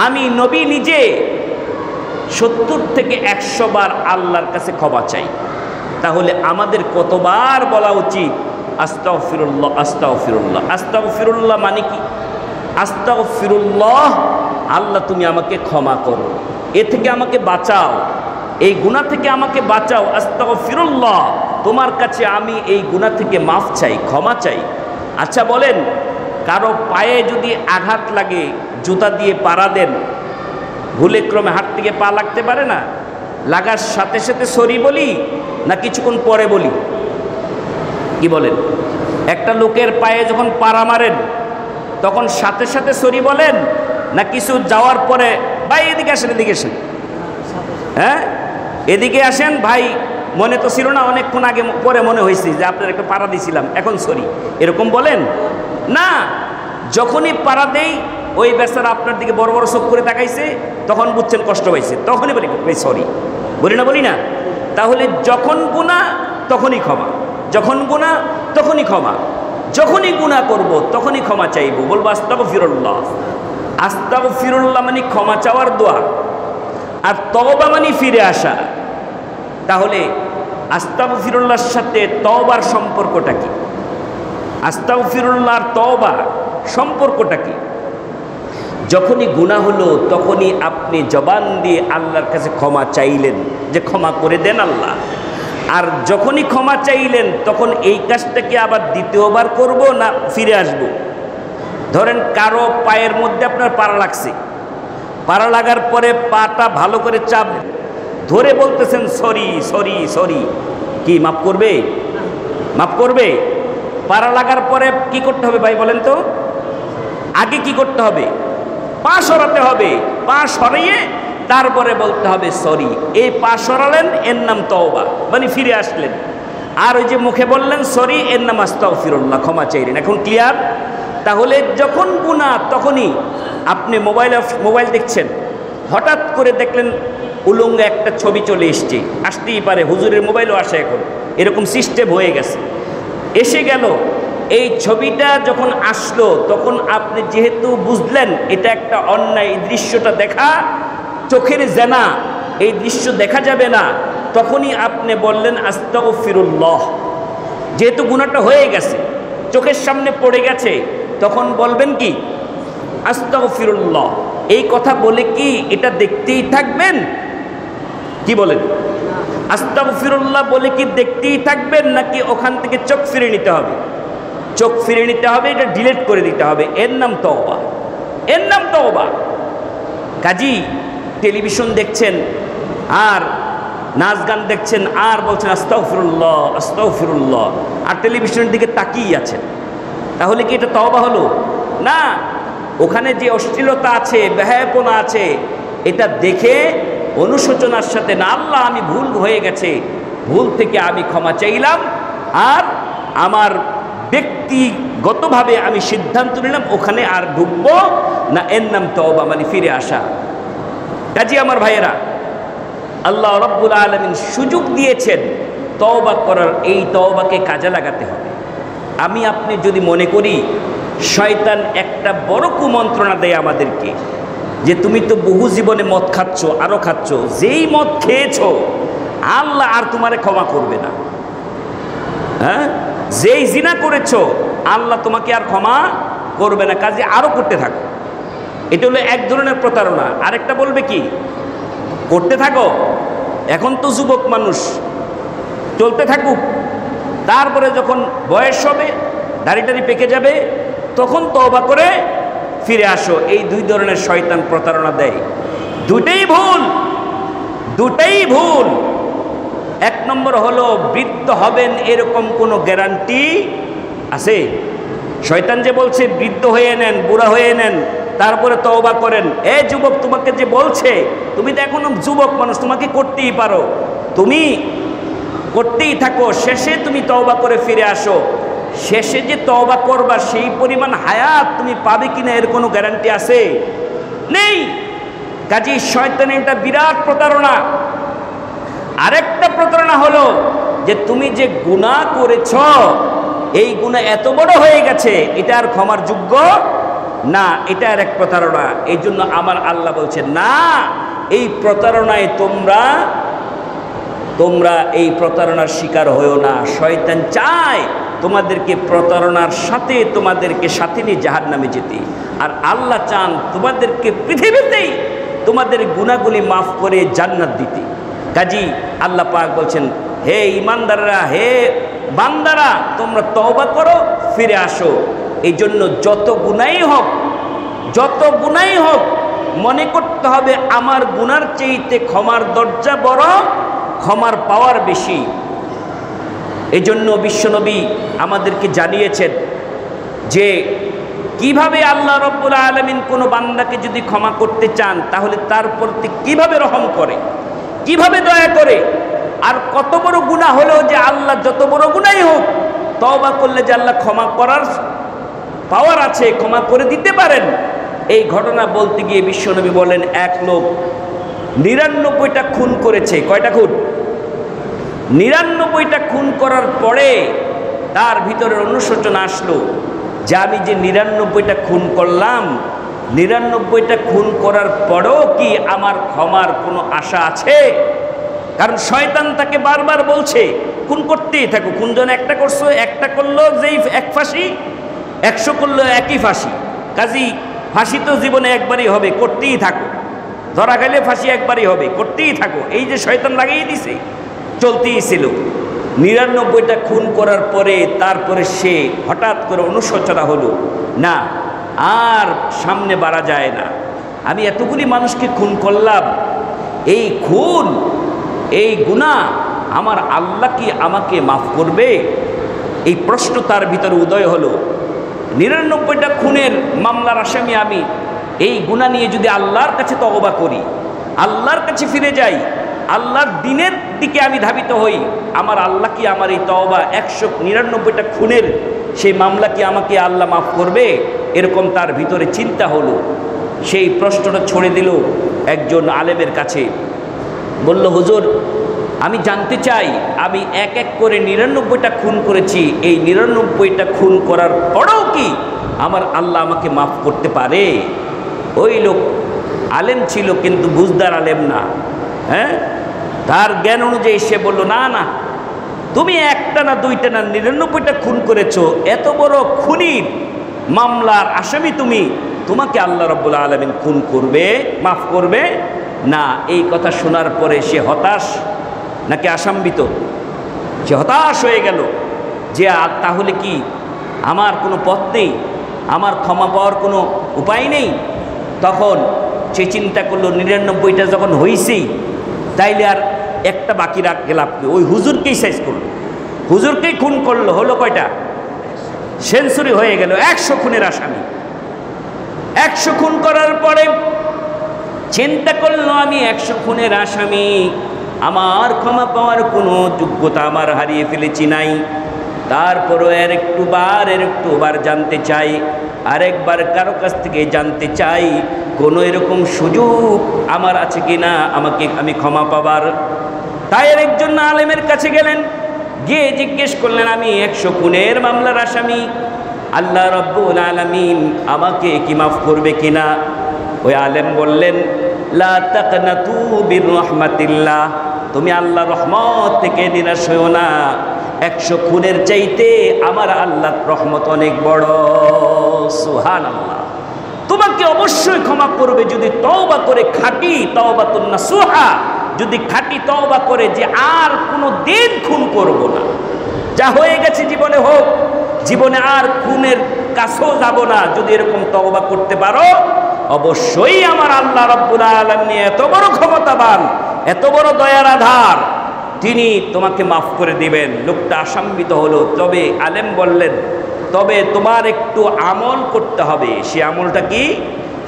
আমি নবী নিজে 70 থেকে 100 বার আল্লাহর কাছে ক্ষমা চাই। তাহলে আমাদের কতবার বলা উচিত আস্তাগফিরুল্লাহ আস্তাগফিরুল্লাহ? আস্তাগফিরুল্লাহ মানে কি? আস্তাগফিরুল্লাহ, আল্লাহ তুমি আমাকে ক্ষমা করো, এ থেকে আমাকে বাঁচাও, এই গুনাহ থেকে আমাকে বাঁচাও। আস্তাগফিরুল্লাহ, তোমার কাছে আমি এই গুনাহ থেকে মাফ চাই, ক্ষমা চাই। আচ্ছা বলেন, কারো পায়ে যদি আঘাত লাগে, জুতা দিয়ে পাড়া দেন, ভুলে ক্রমে হাত থেকে পা লাগতে পারে না? লাগার সাথে সাথে সরি বলি না কিছুক্ষণ পরে বলি? কি বলেন? একটা লোকের পায়ে যখন পাড়া মারেন তখন সাথে সাথে সরি বলেন না কিছু যাওয়ার পরে, ভাই এদিকে আসেন, এদিকে আসেন, হ্যাঁ এদিকে আসেন ভাই, মনে তো ছিল না, অনেকক্ষণ আগে পরে মনে হয়েছে যে আপনার একটা পাড়া দিয়েছিলাম, এখন সরি, এরকম বলেন না? যখনই পাড়া দেই ওই বেচারা আপনার দিকে বড় বড় চোখ করে তাকাইছে, তখন বুঝছেন কষ্ট পাইছে, তখনই বলি ভাই সরি, বলি না? তাহলে যখন গুনাহ তখনই ক্ষমা, যখন গুনাহ তখনই ক্ষমা, যখনই গুনাহ করব তখনই ক্ষমা চাইব, বলবো আস্তাগফিরুল্লাহ। আস্তাগফিরুল্লাহ মানে ক্ষমা চাওয়ার দোয়া, আর তওবা মানে ফিরে আসা। তাহলে আস্তাগফিরুল্লাহর সাথে তওবার সম্পর্কটা কি? আস্তাগফিরুল্লাহ আর তওবা সম্পর্কটা কি? যখনই গুনাহ হলো তখনই আপনি জবান দিয়ে আল্লাহর কাছে ক্ষমা চাইলেন যে ক্ষমা করে দেন আল্লাহ, আর যখনই ক্ষমা চাইলেন তখন এই কাজটাকে আবার দ্বিতীয়বার করব না ফিরে আসব? ধরেন কারো পায়ের মধ্যে আপনার পাড়া লাগছে, পাড়া লাগার পরে পাটা ভালো করে চাপ ধরে বলতেছেন সরি সরি সরি, কি মাফ করবে? মাফ করবে? পাড়া লাগার পরে কি করতে হবে ভাই বলেন তো? আগে কি করতে হবে? পা সরাতে হবে, পা সরিয়ে তারপরে বলতে হবে সরি। এই পা সরালেন, এর নাম তওবা, মানে ফিরে আসলেন। আর ওই যে মুখে বললেন সরি, এর নাম আস্তাগফিরুল্লাহ, ক্ষমা চাইলেন। এখন ক্লিয়ার? তাহলে যখন গুনাহ তখনই আপনি মোবাইল দেখছেন, হঠাৎ করে দেখলেন উলঙ্গ একটা ছবি চলে এসছে, আসতেই পারে, হুজুরের মোবাইলও আসে এখন, এরকম সিস্টেম হয়ে গেছে, এসে গেল। এই ছবিটা যখন আসলো তখন আপনি যেহেতু বুঝলেন এটা একটা অন্যায়, এই দৃশ্যটা দেখা চোখের জেনা, এই দৃশ্য দেখা যাবে না, তখনই আপনি বললেন আস্তাগফিরুল্লাহ। যেহেতু গুনাহটা হয়ে গেছে, চোখের সামনে পড়ে গেছে, তখন বলবেন কি আস্তাগফিরুল্লাহ। এই কথা বলে কি এটা দেখতেই থাকবেন? কি বলেন? আস্তাগফিরুল্লাহ বলে কি দেখতেই থাকবেন, নাকি ওখান থেকে চোখ ফিরে নিতে হবে? চোখ ফিরে নিতে হবে, এটা ডিলিট করে দিতে হবে। এর নাম তওবা, এর নাম তওবা। কাজী টেলিভিশন দেখছেন আর নাচ গান দেখছেন আর বলছেন আস্তাগফিরুল্লাহ আস্তাগফিরুল্লাহ, আর টেলিভিশনের দিকে তাকিয়ে আছেন, তাহলে কি এটা তওবা হলো? না। ওখানে যে অশ্লীলতা আছে, বেহায়াপনা আছে, এটা দেখে অনুশোচনার সাথে না, আল্লাহ আমি ভুল হয়ে গেছে, ভুল থেকে আমি ক্ষমা চাইলাম, আর আমার ব্যক্তিগতভাবে আমি সিদ্ধান্ত নিলাম ওখানে আর ঢুকবো না, এর নাম তওবা, মানে ফিরে আসা। কাজী আমার ভাইয়েরা, আল্লাহ রাব্বুল আলামিন সুযোগ দিয়েছেন তওবা করার, এই তওবাকে কাজে লাগাতে হবে। আমি আপনি যদি মনে করি শয়তান একটা বড় কুমন্ত্রণা দেয় আমাদেরকে যে তুমি তো বহু জীবনে মদ খাচ্ছ, আরও খাচ্ছ, যেই মদ খেয়েছ আল্লাহ আর তোমারে ক্ষমা করবে না, হ্যাঁ, যেই জিনা করেছ আল্লাহ তোমাকে আর ক্ষমা করবে না, কাজে আরও করতে থাকো। এটা হলো এক ধরনের প্রতারণা। আরেকটা বলবে কি, করতে থাকো, এখন তো যুবক মানুষ, চলতে থাকুক, তারপরে যখন বয়স হবে, দাড়ি টাড়ি পেকে যাবে, তখন তওবা করে ফিরে আসো। এই দুই ধরনের শয়তান প্রতারণা দেয়, দুটাই ভুল, দুটাই ভুল। এক নম্বর হলো বৃদ্ধ হবেন এরকম কোনো গ্যারান্টি আছে? শয়তান যে বলছে বৃদ্ধ হয়ে নেন, বুড়া হয়ে নেন, তারপরে তওবা করেন। এ যুবক, তোমাকে যে বলছে, তুমি তো এখনো যুবক মানুষ, তোমাকে করতেই পারো, তুমি করতেই থাকো, শেষে তুমি তওবা করে ফিরে আসো। শেষে যে তওবা করবা সেই পরিমাণ হায়াত তুমি পাবে কিনা এর কোনো গ্যারান্টি আছে? নেই। কাজেই শয়তানের এটা বিরাট প্রতারণা। আরেকটা প্রতারণা হলো যে তুমি যে গুনাহ করেছ, এই গুনাহ এত বড় হয়ে গেছে, এটা আর ক্ষমার যোগ্য না, এটা আর এক প্রতারণা। এই জন্য আমার আল্লাহ বলছেন না, এই প্রতারণায় তোমরা এই প্রতারণার শিকার হয়েও না। শয়তান চায় তোমাদেরকে প্রতারণার সাথে তোমাদেরকে সাথে নিয়ে জাহান্নামে যেতে, আর আল্লাহ চান তোমাদেরকে পৃথিবীতেই তোমাদের গুনাহগুলি মাফ করে জান্নাত দিতে। কাজী আল্লাহ পাক বলছেন, হে ঈমানদাররা, হে বান্দারা, তোমরা তওবা করো, ফিরে আসো। এই জন্য যত গুনাহই হোক মনে করতে হবে আমার গুনার চাইতে ক্ষমার দরজা বড়, ক্ষমার পাওয়ার বেশি। এই জন্য বিশ্বনবী আমাদেরকে জানিয়েছেন যে কিভাবে আল্লাহ রাব্বুল আলামিন কোনো বান্দাকে যদি ক্ষমা করতে চান তাহলে তার প্রতি কিভাবে রহম করে, কিভাবে দয়া করে। আর কত বড় গুনাহ হলেও যে আল্লাহ যত বড় গুনাহই হোক তওবা করলে যে আল্লাহ ক্ষমা করার পাওয়ার আছে, ক্ষমা করে দিতে পারেন। এই ঘটনা বলতে গিয়ে বিশ্বনবী বলেন, এক লোক ৯৯টা খুন করেছে। কয়টা খুন? ৯৯টা খুন করার পরে তার ভিতরে অনুশোচনা আসলো যে আমি যে ৯৯টা খুন করলাম, ৯৯টা খুন করার পরেও কি আমার ক্ষমার কোনো আশা আছে? কারণ শয়তান তাকে বারবার বলছে খুন করতেই থাকো, খুন জন একটা করছো, একটা করলো যেই এক ফাঁসি, ১০০ করলো একই ফাঁসি। কাজী ফাঁসি তো জীবনে একবারই হবে, করতেই থাকো, ধরা গেলে ফাঁসি একবারই হবে, করতেই থাকো। এই যে শয়তান লাগিয়ে দিছে, চলতেই ছিল। ৯৯টা খুন করার পরে তারপরে সে হঠাৎ করে অনুশোচনা হলো, না আর সামনে বাড়া যায় না, আমি এতগুলি মানুষকে খুন করলাম, এই খুন, এই গুনাহ আমার আল্লাহ কি আমাকে মাফ করবে? এই প্রশ্ন তার ভিতরে উদয় হলো। ৯৯টা খুনের মামলার আসামি আমি, এই গুনাহ নিয়ে যদি আল্লাহর কাছে তওবা করি, আল্লাহর কাছে ফিরে যাই, আল্লাহর দ্বীনের দিকে আমি ধাবিত হই, আমার আল্লাহ কি আমার এই তওবা ১৯৯টা খুনের সেই মামলা কি আমাকে আল্লাহ মাফ করবে? এরকম তার ভিতরে চিন্তা হলো। সেই প্রশ্নটা ছড়ে দিল একজন আলেমের কাছে, বলল, হুজুর আমি জানতে চাই, আমি এক এক করে ৯৯টা খুন করেছি, এই ৯৯টা খুন করার পরেও কি আমার আল্লাহ আমাকে মাফ করতে পারে? ওই লোক আলেম ছিল কিন্তু বুঝদার আলেম না, হ্যাঁ, তার জ্ঞান অনুযায়ী সে বলল, না না, তুমি একটা না দুইটা না ৯৯টা খুন করেছো, এত বড় খুনির মামলার আসামি তুমি, তোমাকে আল্লাহ রাব্বুল আলামিন খুন করবে, মাফ করবে না? এই কথা শোনার পরে সে হতাশ নাকি আশান্বিত? সে হতাশ হয়ে গেল যে তাহলে কি আমার কোনো পথ নেই, আমার ক্ষমা পাওয়ার কোনো উপায় নেই? তখন সে চিন্তা করলো ৯৯টা যখন হয়েছেই, তাইলে আর একটা বাকি রাখতে লাভ কি? ওই হুজুরকেই শেষ করলো, হুজুরকেই খুন করলো, হলো কয়টা? সেঞ্চুরি হয়ে গেল, ১০০ খুনের আসামি। ১০০ খুন করার পরে চিন্তা করলো, আমি ১০০ খুনের আসামি, আমার ক্ষমা পাওয়ার কোনো যোগ্যতা আমার হারিয়ে ফেলেছি নাই। তারপরও এর একটুবার জানতে চাই, আরেকবার কারো কাছ থেকে জানতে চাই কোনো এরকম সুযোগ আমার আছে কিনা আমি ক্ষমা পাবার। তাই একজন আলেমের কাছে গেলেন, গিয়ে জিজ্ঞেস করলেন, আমি ১০০ খুনের মামলার আসামি, আল্লাহ রাব্বুল আলামিন আমাকে কি মাফ করবে কিনা? ওই আলেম বললেন, লা তাকনাতু বির রাহমাতিল্লাহ, তুমি আল্লাহর রহমত থেকে নিরাশ হও না, ১০০ খুনের চাইতে আমার আল্লাহর রহমত অনেক বড়। সুবহানাল্লাহ। তোমার তোমাকে অবশ্যই ক্ষমা করবে যদি তওবা করে খাঁটি তওবাতুন নাসুহা, যদি খাঁটি তওবা করে যে আর কোনো দিন খুন করব না, যা হয়ে গেছে জীবনে হোক, জীবনে আর খুনের কাছেও যাব না, যদি এরকম তওবা করতে পারো, অবশ্যই আমার আল্লাহ রাব্বুল আলামিন এত বড় ক্ষমতাবান, এত বড় দয়ার আধার, তিনি তোমাকে মাফ করে দিবেন। লোকটা আশান্বিত হলো। তবে আলেম বললেন, তবে তোমার একটু আমল করতে হবে। সে আমলটা কি?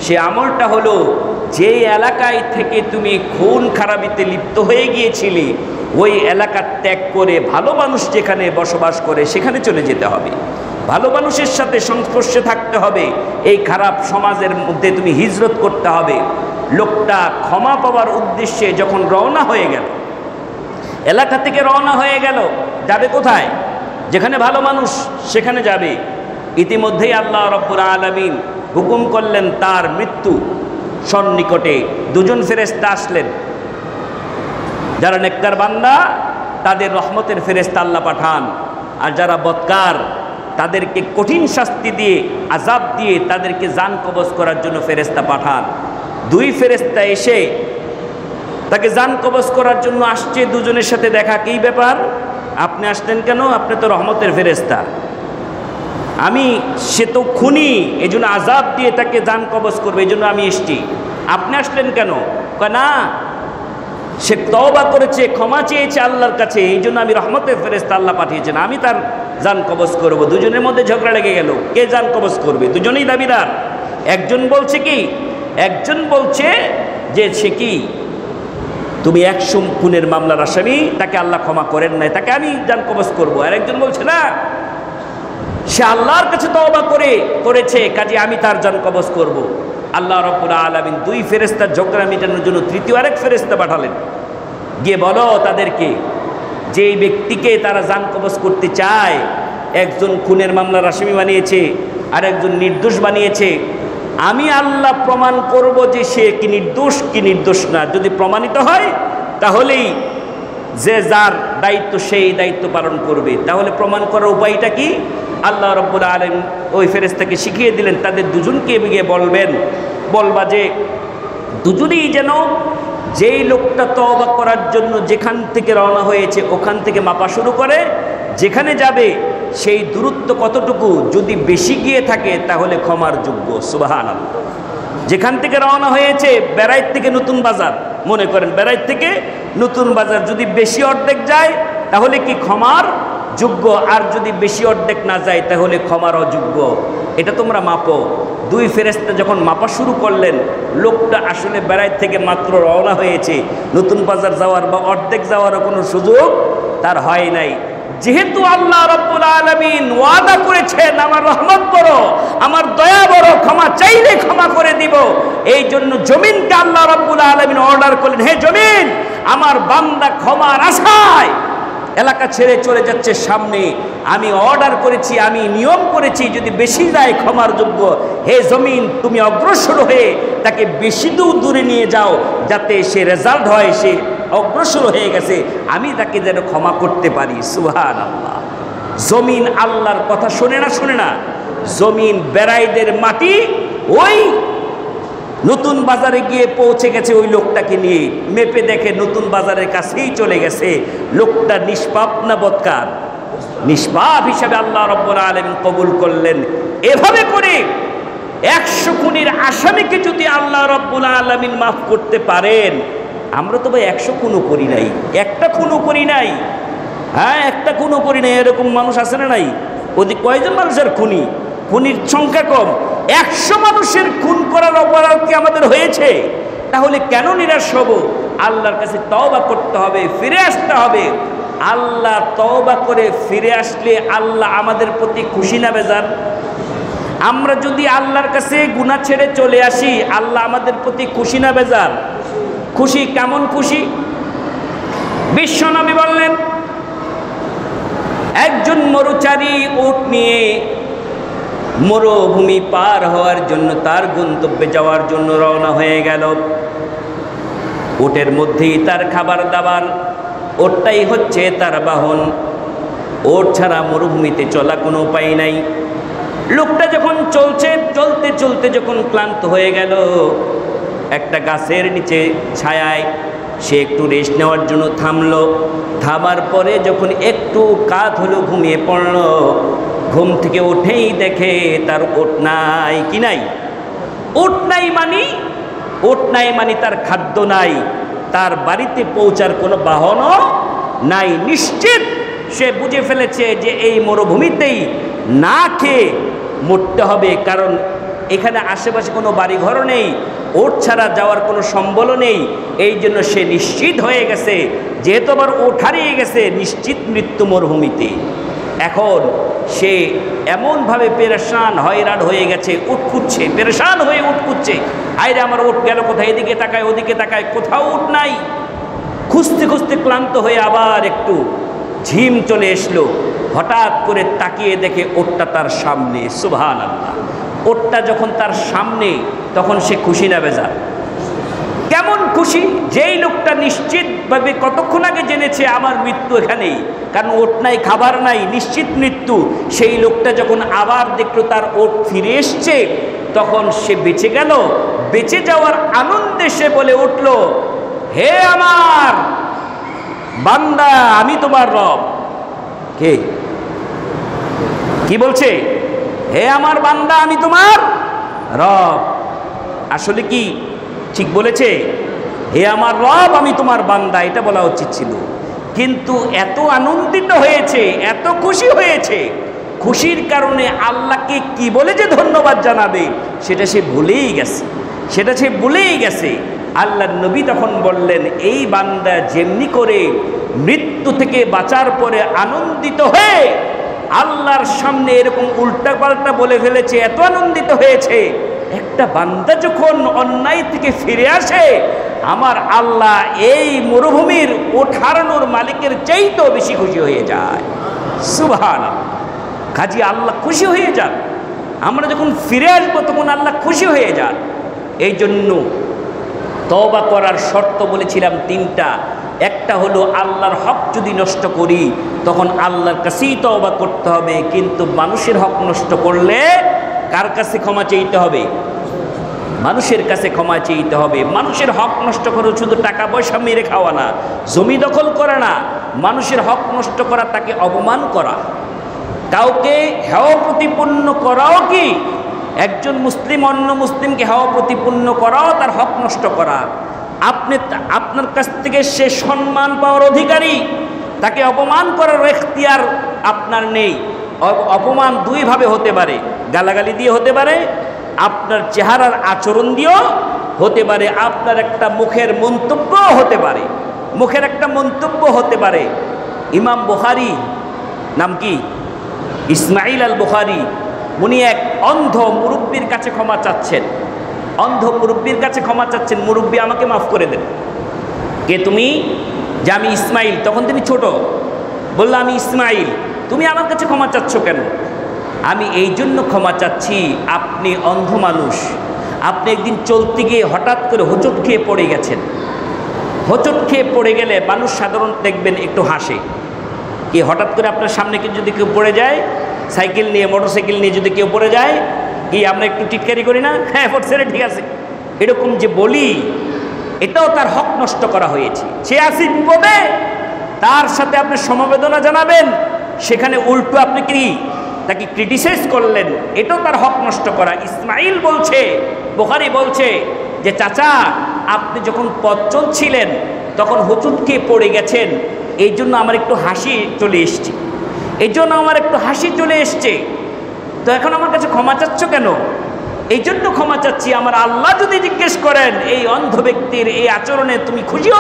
সে আমলটা হলো, যে এলাকায় থেকে তুমি খুন খারাপিতে লিপ্ত হয়ে গিয়েছিলে ওই এলাকা ত্যাগ করে ভালো মানুষ যেখানে বসবাস করে সেখানে চলে যেতে হবে, ভালো মানুষের সাথে সংস্পর্শে থাকতে হবে, এই খারাপ সমাজের মধ্যে তুমি হিজরত করতে হবে। লোকটা ক্ষমা পাওয়ার উদ্দেশ্যে যখন রওনা হয়ে গেল, এলাকা থেকে রওনা হয়ে গেল, যাবে কোথায়? যেখানে ভালো মানুষ সেখানে যাবে। ইতিমধ্যেই আল্লাহ রাব্বুল আলামিন হুকুম করলেন তার মৃত্যু সন্নিকটে। দুজন ফেরেশতা আসলেন, যারা নেককার বান্দা তাদের রহমতের ফেরেশতা আল্লাহ পাঠান, আর যারা বদকার তাদেরকে কঠিন শাস্তি দিয়ে, আযাব দিয়ে তাদেরকে জান কবজ করার জন্য ফেরেশতা পাঠান। দুই ফেরেশতা এসে তাকে জান কবজ করার জন্য আসছে। দুজনের সাথে দেখা, কী ব্যাপার, আপনি আসলেন কেন? আপনি তো রহমতের ফেরেশতা। সে তো খুনি, এই জন্য আযাব দিয়ে তাকে জান কবজ করবে, এই জন্য আমি এসছি। আপনি আসলেন কেন? কয় না, সে তওবা করেছে, ক্ষমা চেয়েছে আল্লাহর কাছে, এই জন্য আমি রহমতের ফেরেশতা আল্লাহ পাঠিয়েছেন, আমি তার জান কবজ করব। দুজনের মধ্যে ঝগড়া লেগে গেল, কে জান কবজ করবে? দুজনেই দাবিদার। একজন বলছে কি, একজন বলছে যে সে কি, তুমি 100 খুনের মামলার আসামি, তাকে আল্লাহ ক্ষমা করেন নাই, তাকে আমি জান কবজ করবো। আর একজন বলছে না, সে আল্লাহর কাছে তওবা করেছে, কাজে আমি তার জান কবজ করব। আল্লাহ রাব্বুল আলামিন দুই ফেরেশতার ঝগড়া মেটানোর জন্য তৃতীয় আরেক ফেরেশতা পাঠালেন, গিয়ে বলো তাদেরকে, যে ব্যক্তিকে তারা জান কবজ করতে চায়, একজন খুনের মামলার আসামি বানিয়েছে আর একজন নির্দোষ বানিয়েছে, আমি আল্লাহ প্রমাণ করব যে সে কি নির্দোষ কি নির্দোষ না। যদি প্রমাণিত হয় তাহলেই যে যার দায়িত্ব সেই দায়িত্ব পালন করবে। তাহলে প্রমাণ করার উপায়টা কি? আল্লাহ রাব্বুল আলামিন ওই ফেরেশতাকে শিখিয়ে দিলেন, তাদের দুজনকে গিয়ে বলবা যে দুজনেই যেন যেই লোকটা তওবা করার জন্য যেখান থেকে রওনা হয়েছে ওখান থেকে মাপা শুরু করে, যেখানে যাবে সেই দূরত্ব কতটুকু, যদি বেশি গিয়ে থাকে তাহলে ক্ষমার যোগ্য। সুবহানাল্লাহ। যেখান থেকে রওনা হয়েছে, বেড়াইত থেকে নতুন বাজার, মনে করেন বেড়াইত থেকে নতুন বাজার, যদি বেশি অর্ধেক যায় তাহলে কি ক্ষমার যোগ্য, আর যদি বেশি অর্ধেক না যায় তাহলে ক্ষমার অযোগ্য। এটা তোমরা মাপো। দুই ফেরেশতা যখন মাপা শুরু করলেন, লোকটা আসলে বেড়াইত থেকে মাত্র রওনা হয়েছে, নতুন বাজার যাওয়ার বা অর্ধেক যাওয়ারও কোনো সুযোগ তার হয় নাই। যেহেতু আল্লাহ রাব্বুল আলামিন ওয়াদা করেছেন আমার রহমত বড়, আমার দয়া বড়, ক্ষমা চাইলে ক্ষমা করে দিব, এই জন্য জমিনকে আল্লাহ রাব্বুল আলামিন অর্ডার করলেন, হে জমিন, আমার বান্দা ক্ষমার আশায় এলাকা ছেড়ে চলে যাচ্ছে সামনে, আমি অর্ডার করেছি, আমি নিয়ম করেছি, যদি বেশি যায় ক্ষমার যোগ্য। হে জমিন, তুমি অগ্রসর হয়ে তাকে বেশি দূরে নিয়ে যাও, যাতে সে রেজাল্ট হয় সে অগ্রসর হয়ে গেছে, আমি তাকে যেন ক্ষমা করতে পারি। সুবহানাল্লাহ। জমিন আল্লাহর কথা শোনে না? জমিন বেড়াইদের মাটি ওই নতুন বাজারে গিয়ে পৌঁছে গেছে ওই লোকটাকে নিয়ে, মেপে দেখে নতুন বাজারের কাছেই চলে গেছে। লোকটা নিষ্পাপ না বদকার? নিষ্পাপ হিসাবে আল্লাহ রাব্বুল আলামিন কবুল করলেন। এভাবে করে 100 খুনের আসামিকে যদি আল্লাহ রাব্বুল আলামিন মাফ করতে পারেন, আমরা তো ভাই 100 খুনও করি নাই, একটা খুনও করি নাই। হ্যাঁ, একটা খুনও করি নাই, এরকম মানুষ আছে না নাই? ওদিকে কয়জন মানুষের খুনির সংখ্যা কম, 100 মানুষের খুন করার অপরাধ কি আমাদের হয়েছে? তাহলে কেন নিরাশ হব? আল্লাহর কাছে তওবা করতে হবে, ফিরে আসতে হবে। আল্লাহ তওবা করে ফিরে আসলে আল্লাহ আমাদের প্রতি খুশি না বেজার? আমরা যদি আল্লাহর কাছে গুনাহ ছেড়ে চলে আসি, আল্লাহ আমাদের প্রতি খুশি না বেজার? খুশি। কেমন খুশি? বিশ্বনবী বললেন, একজন মরুচারী উট নিয়ে মরুভূমি পার হওয়ার জন্য, তার গন্তব্যে যাওয়ার জন্য রওনা হয়ে গেল। উটের মধ্যেই তার খাবার দাবার, ওটটাই হচ্ছে তার বাহন। ওট ছাড়া মরুভূমিতে চলা কোনো উপায় নাই। লোকটা যখন চলতে চলতে যখন ক্লান্ত হয়ে গেল, একটা গাছের নিচে ছায়ায় সে একটু রেস্ট নেওয়ার জন্য থামলো। থামার পরে যখন একটু কাত হলো, ঘুমিয়ে পড়ল। ঘুম থেকে উঠেই দেখে তার ওট নাই। কি নাই? ওট নাই মানে তার খাদ্য নাই, তার বাড়িতে পৌঁছার কোনো বাহনও নাই। নিশ্চিত সে বুঝে ফেলেছে যে এই মরুভূমিতেই না খেয়ে মরতে হবে, কারণ এখানে আশেপাশে কোনো বাড়িঘরও নেই, ওট ছাড়া যাওয়ার কোনো সম্বলও নেই। এই জন্য সে নিশ্চিত হয়ে গেছে, যেহেতু আবার ওট হারিয়ে গেছে, নিশ্চিত মৃত্যু মরুভূমিতে। এখন সে এমনভাবে পেরেশান হয়রান হয়ে গেছে, উট খুঁজছে, পেরেশান হয়ে উট খুঁজছে। আইরে আমার উট গেল কোথায়? এদিকে তাকায় ওদিকে তাকায়, কোথাও উট নাই। খুঁজতে খুঁজতে ক্লান্ত হয়ে আবার একটু ঝিম চলে এসলো। হঠাৎ করে তাকিয়ে দেখে ওটটা তার সামনে। সুবহানাল্লাহ! ওটটা যখন তার সামনে, তখন সে খুশি না বেজার? কেমন খুশি! যেই লোকটা নিশ্চিতভাবে কতক্ষণ আগে জেনেছে আমার মৃত্যু এখানেই, কারণ ওট নাই, খাবার নাই, নিশ্চিত মৃত্যু, সেই লোকটা যখন আবার দেখলো তার ওট ফিরে এসছে, তখন সে বেঁচে গেল। বেঁচে যাওয়ার আনন্দে সে বলে উঠল, হে আমার বান্দা, আমি তোমার রব। কে? কি বলছে? হে আমার বান্দা, আমি তোমার রব। আসলে কি ঠিক বলেছে? হে আমার রব, আমি তোমার বান্দা, এটা বলা উচিত ছিল। কিন্তু এত আনন্দিত হয়েছে, এত খুশি হয়েছে, খুশির কারণে আল্লাহকে কি বলে যে ধন্যবাদ জানাবে সেটা সে ভুলেই গেছে। আল্লাহর নবী তখন বললেন, এই বান্দা যেমনি করে মৃত্যু থেকে বাঁচার পরে আনন্দিত হয়ে আল্লাহর সামনে এরকম উল্টা পাল্টা বলে ফেলেছে, এত আনন্দিত হয়েছে, একটা বান্দা যখন অন্যায় থেকে ফিরে আসে, আমার আল্লাহ এই মরুভূমির ওট হারানোর মালিকের চাইতেও বেশি খুশি হয়ে যায়। সুবহানাল্লাহ! কাজী আল্লাহ খুশি হয়ে যান। আমরা যখন ফিরে আসবো তখন আল্লাহ খুশি হয়ে যান। এই জন্য তওবা করার শর্ত বলেছিলাম তিনটা। একটা হলো আল্লাহর হক যদি নষ্ট করি তখন আল্লাহর কাছেই তওবা করতে হবে, কিন্তু মানুষের হক নষ্ট করলে কার কাছে ক্ষমা চাইতে হবে? মানুষের কাছে ক্ষমা চাইতে হবে। মানুষের হক নষ্ট করে শুধু টাকা পয়সা মেরে খাওয়া না, জমি দখল করা না, মানুষের হক নষ্ট করা, তাকে অপমান করা, কাউকে হেয় প্রতিপন্ন করাও কি একজন মুসলিম অন্য মুসলিমকে হেয় প্রতিপন্ন করাও তার হক নষ্ট করা। আপনার কাছ থেকে সে সম্মান পাওয়ার অধিকারী, তাকে অপমান করার এখতিয়ার আপনার নেই। অপমান দুইভাবে হতে পারে, গালাগালি দিয়ে হতে পারে, আপনার চেহারার আচরণ দিয়েও হতে পারে, আপনার একটা মুখের মন্তব্য হতে পারে। ইমাম বুখারী, নাম কি? ইসমাইল আল বুখারী, উনি এক অন্ধ মুরব্বীর কাছে ক্ষমা চাচ্ছেন। মুরব্বী আমাকে মাফ করে দেন। কে তুমি? যে আমি ইসমাইল। তখন তিনি ছোট, বলল আমি ইসমাইল, তুমি আমার কাছে ক্ষমা চাচ্ছ কেন? আমি এই জন্য ক্ষমা চাচ্ছি, আপনি অন্ধ মানুষ, আপনি একদিন চলতে গিয়ে হঠাৎ করে হোঁচট খেয়ে পড়ে গেছেন। হোঁচট খেয়ে পড়ে গেলে মানুষ সাধারণ দেখবেন একটু হাসে। কি হঠাৎ করে আপনার সামনে যদি কেউ পড়ে যায়, সাইকেল নিয়ে মোটরসাইকেল নিয়ে যদি কেউ পড়ে যায়, কি আমরা একটু টিটকারি করি না? হ্যাঁ পড়ছে রে, ঠিক আছে, এরকম যে বলি, এটাও তার হক নষ্ট করা হয়েছে। সে আসি বিপদে, তার সাথে আপনি সমবেদনা জানাবেন, সেখানে উল্টো আপনি কি তাকে ক্রিটিসাইজ করলেন, এটাও তার হক নষ্ট করা। ইসমাইল বলছে, বুখারী বলছে যে চাচা, আপনি যখন পথ চলছিলেন তখন হোঁচট খেয়ে পড়ে গেছেন, এই জন্য আমার একটু হাসি চলে এসছে, তো এখন আমার কাছে ক্ষমা চাচ্ছ কেন? এই জন্য ক্ষমা চাচ্ছি, আমার আল্লাহ যদি জিজ্ঞেস করেন এই অন্ধ ব্যক্তির এই আচরণে তুমি খুশি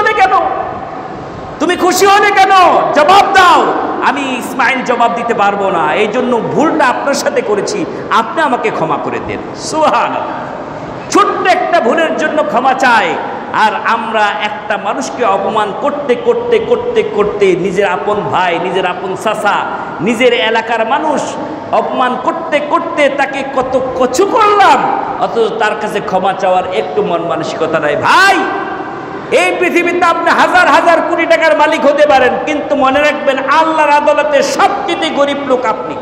হলে কেন, জবাব দাও। আমি ইসমাইল জবাব দিতে পারবো না, এই জন্য ভুলটা আপনার সাথে করেছি, আপনি আমাকে ক্ষমা করে দেন। সুবহানাল্লাহ! ছোট্ট একটা ভুলের জন্য ক্ষমা চাই। আর আমরা একটা মানুষকে অপমান করতে নিজের আপন ভাই, নিজের আপন চাচা, নিজের এলাকার মানুষ অপমান করতে তাকে কত কচু করলাম, অথচ তার কাছে ক্ষমা চাওয়ার একটু মন মানসিকতা নাই। ভাই, এই পৃথিবীতে আপনি হাজার হাজার কোটি টাকার মালিক হতে পারেন, কিন্তু মনে রাখবেন আল্লাহর আদালতে সবচেয়ে গরিব লোক আপনি।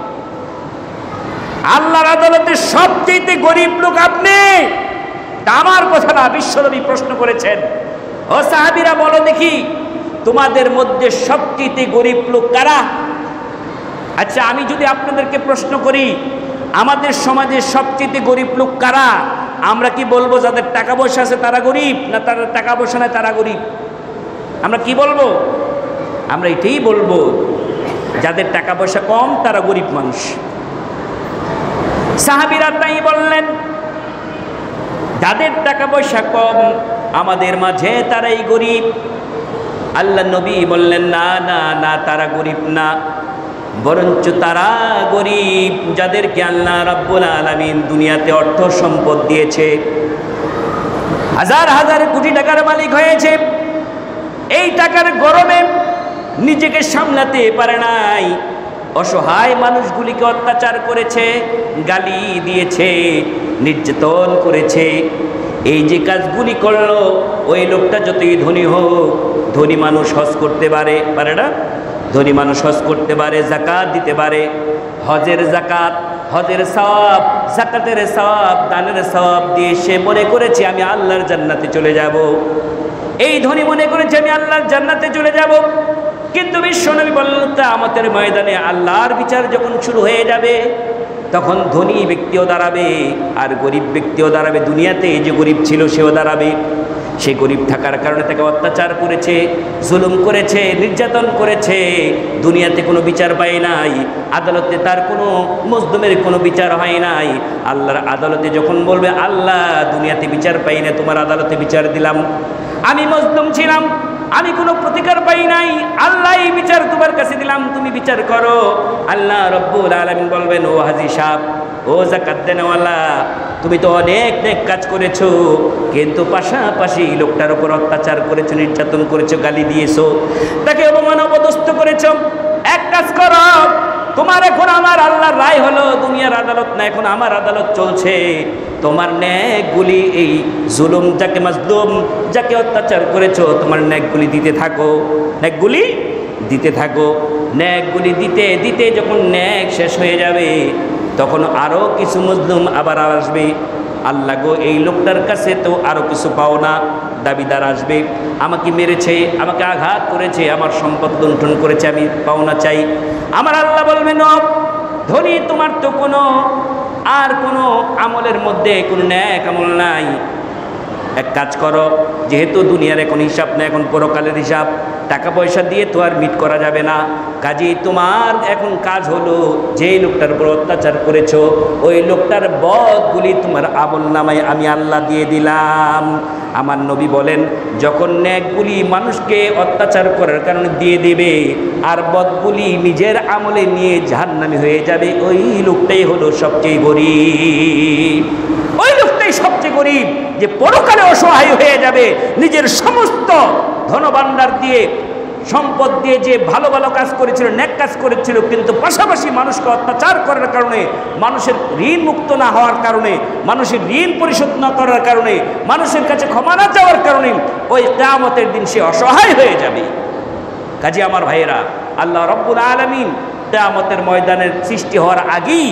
আল্লাহর আদালতে সবচেয়ে গরিব লোক আপনি। তা আমার কথা না, বিশ্বনবী প্রশ্ন করেছেন, ও সাহাবীরা বলো দেখি তোমাদের মধ্যে সবচেয়ে গরিব লোক কারা? আচ্ছা, আমি যদি আপনাদেরকে প্রশ্ন করি আমাদের সমাজে সবচেয়ে গরিব লোক কারা, আমরা কি বলবো যাদের টাকা পয়সা আছে তারা গরিব, না তাদের টাকা পয়সা নাই তারা গরিব? আমরা কি বলবো? আমরা এটাই বলবো যাদের টাকা পয়সা কম তারা গরিব মানুষ। সাহাবীরা তাই বললেন, যাদের টাকা পয়সা কম আমাদের মাঝে তারাই গরিব। আল্লাহ নবী বললেন, না না না, তারা গরিব না, বরঞ্চ তারা গরিব যাদেরকে আল্লাহ রাব্বুল আলামিন দুনিয়াতে অর্থ সম্পদ দিয়েছে, হাজার হাজার কোটি টাকার মালিক হয়েছে, এই টাকার গরমে নিজেকে সামলাতে পারে নাই, অসহায় মানুষগুলিকে অত্যাচার করেছে, গালি দিয়েছে, নির্যাতন করেছে। এই যে কাজগুলি করলো, ওই লোকটা যতই ধনী হোক, ধনী মানুষ হজ করতে পারে না? ধনী মানুষ হজ করতে পারে, যাকাত দিতে পারে, হজের যাকাত, হজের সওয়াব, যাকাতের সওয়াব, দানের সওয়াব দিয়ে সে মনে করেছে আমি আল্লাহর জান্নাতে চলে যাব। এই ধনী মনে করেছে আমি আল্লাহর জান্নাতে চলে যাব। কিন্তু বিশ্বনবী বললেন, কিয়ামতের ময়দানে আল্লাহর বিচার যখন শুরু হয়ে যাবে তখন ধনী ব্যক্তিও দাঁড়াবে আর গরিব ব্যক্তিও দাঁড়াবে। দুনিয়াতে যে গরিব ছিল সেও দাঁড়াবে। সে গরিব থাকার কারণে তাকে অত্যাচার করেছে, জুলুম করেছে, নির্যাতন করেছে, দুনিয়াতে কোনো বিচার পায় নাই, আদালতে তার কোনো মজলুমের কোনো বিচার হয় নাই। আল্লাহর আদালতে যখন বলবে, আল্লাহ দুনিয়াতে বিচার পাই না, তোমার আদালতে বিচার দিলাম, আমি মজলুম ছিলাম, আমি কোনো প্রতিকার পাই নাই, আল্লাহ এই বিচার তোমার কাছে দিলাম, তুমি বিচার করো। আল্লাহ রব্বুল আলামিন বলবেন, ও হাজী সাহেব, ও যাকাত দেনওয়ালা, তুমি তো অনেক নেক কাজ করেছো, কিন্তু পাশাপাশি লোকটার উপর অত্যাচার করেছো, নির্যাতন করেছো, গালি দিয়েছো, তাকে অপমান অপদস্থ করেছো। এক কাজ করো, তোমার এখন আমার আল্লাহর রায় হলো, দুনিয়ার আদালত না, এখন আমার আদালত চলছে, তোমার নেকগুলি এই জুলুম যাকে মাজলুম যাকে অত্যাচার করেছো তোমার নেকগুলি দিতে থাকো, নেকগুলি দিতে থাকো। নেকগুলি দিতে দিতে যখন নেক শেষ হয়ে যাবে তখন আরও কিছু মজলুম আবার আসবে। আল্লাহ গো, এই লোকটার কাছে তো আরও কিছু পাওনা দাবিদার আসবে, আমাকে মেরেছে, আমাকে আঘাত করেছে, আমার সম্পদ লুণ্ঠন করেছে, আমি পাওনা চাই। আমার আল্লাহ বলবেন, ধনী তোমার তো কোনো আর কোনো আমলের মধ্যে কোনো ন্যাক আমল নাই, এক কাজ করো, যেহেতু দুনিয়ার এখন হিসাব না, এখন পরকালের হিসাব, টাকা পয়সা দিয়ে তো আর মিট করা যাবে না, কাজেই তোমার এখন কাজ হলো যেই লোকটার উপর অত্যাচার করেছো ওই লোকটার বদগুলি তোমার আমল নামায় আমি আল্লাহ দিয়ে দিলাম। আমার নবী বলেন, যখন নেকগুলি মানুষকে অত্যাচার করার কারণে দিয়ে দেবে আর বদগুলি নিজের আমলে নিয়ে জাহান্নামী হয়ে যাবে, ওই লোকটাই হলো সবচেয়ে গরিব। ওই লোকটাই সবচেয়ে গরিব যে পরকালে অসহায় হয়ে যাবে, নিজের সমস্ত ধনভাণ্ডার দিয়ে সম্পদ দিয়ে যে ভালো ভালো কাজ করেছিল, নেক কাজ করেছিল, কিন্তু পাশাপাশি মানুষকে অত্যাচার করার কারণে, মানুষের ঋণ মুক্ত না হওয়ার কারণে, মানুষের ঋণ পরিশোধ না করার কারণে, মানুষের কাছে ক্ষমা না চাওয়ার কারণে ওই কিয়ামতের দিন সে অসহায় হয়ে যাবে। কাজে আমার ভাইয়েরা, আল্লাহ রব্বুল আলামিন কিয়ামতের ময়দানের সৃষ্টি হওয়ার আগেই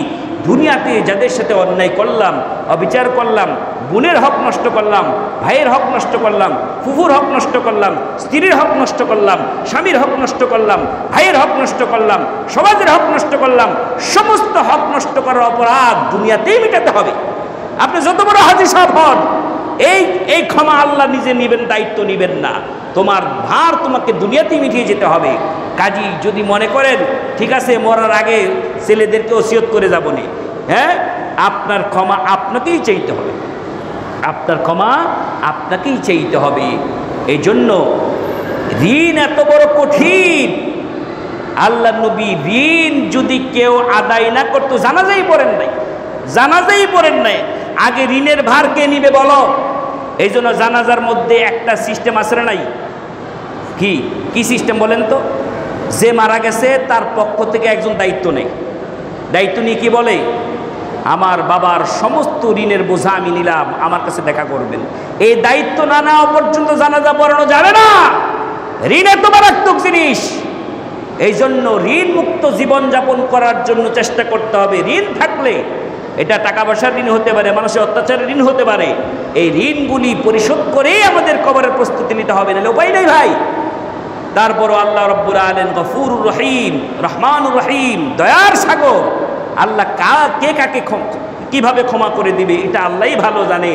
দুনিয়াতে যাদের সাথে অন্যায় করলাম, অবিচার করলাম, বোনের হক নষ্ট করলাম, ভাইয়ের হক নষ্ট করলাম, ফুফুর হক নষ্ট করলাম, স্ত্রীর হক নষ্ট করলাম, স্বামীর হক নষ্ট করলাম, ভাইয়ের হক নষ্ট করলাম, সমাজের হক নষ্ট করলাম, সমস্ত হক নষ্ট করার অপরাধ দুনিয়াতেই মেটাতে হবে। আপনি যত বড় হাজী সাহেব হন, এই ক্ষমা আল্লাহ নিজে নেবেন, দায়িত্ব নেবেন না, তোমার ভার তোমাকে দুনিয়াতেই মিটিয়ে যেতে হবে। কাজী যদি মনে করেন ঠিক আছে মরার আগে ছেলেদেরকে ওসিয়ত করে যাব না, হ্যাঁ, আপনার ক্ষমা আপনাকেই চাইতে হবে, আপনার ক্ষমা আপনাকেই চাইতে হবে। এই জন্য ঋণ এত বড় কঠিন, আল্লাহ নবী ঋণ যদি কেউ আদায় না করতো, জানাজাই পড়েন নাই, আগে ঋণের ভার কে নিবে বলো? এই জন্য জানাজার মধ্যে একটা সিস্টেম আছে না নাই? কি সিস্টেম বলেন তো? যে মারা গেছে তার পক্ষ থেকে একজন দায়িত্ব নেই, দায়িত্ব নিয়ে কি বলে, আমার বাবার সমস্ত ঋণের বোঝা আমি নিলাম, আমার কাছে দেখা করবেন। এই দায়িত্ব না নেওয়া পর্যন্ত জানাজা পড়ানো যাবে না। ঋণ এত মারাত্মক জিনিস, এই জন্য ঋণ মুক্ত জীবনযাপন করার জন্য চেষ্টা করতে হবে। ঋণ থাকলে এটা টাকা পয়সার ঋণ হতে পারে, মানুষের অত্যাচারের ঋণ হতে পারে। এই ঋণগুলি পরিশোধ করেই আমাদের কবরের প্রস্তুতি নিতে হবে, নাহলে উপায় নেই ভাই। তারপরও আল্লাহ রব্বুল আলামিন গফুরুর রহিম, রহমানুর রহিম, দয়ার সাগর। আল্লাহ কে কাকে কিভাবে ক্ষমা করে দিবে এটা আল্লাহই ভালো জানে।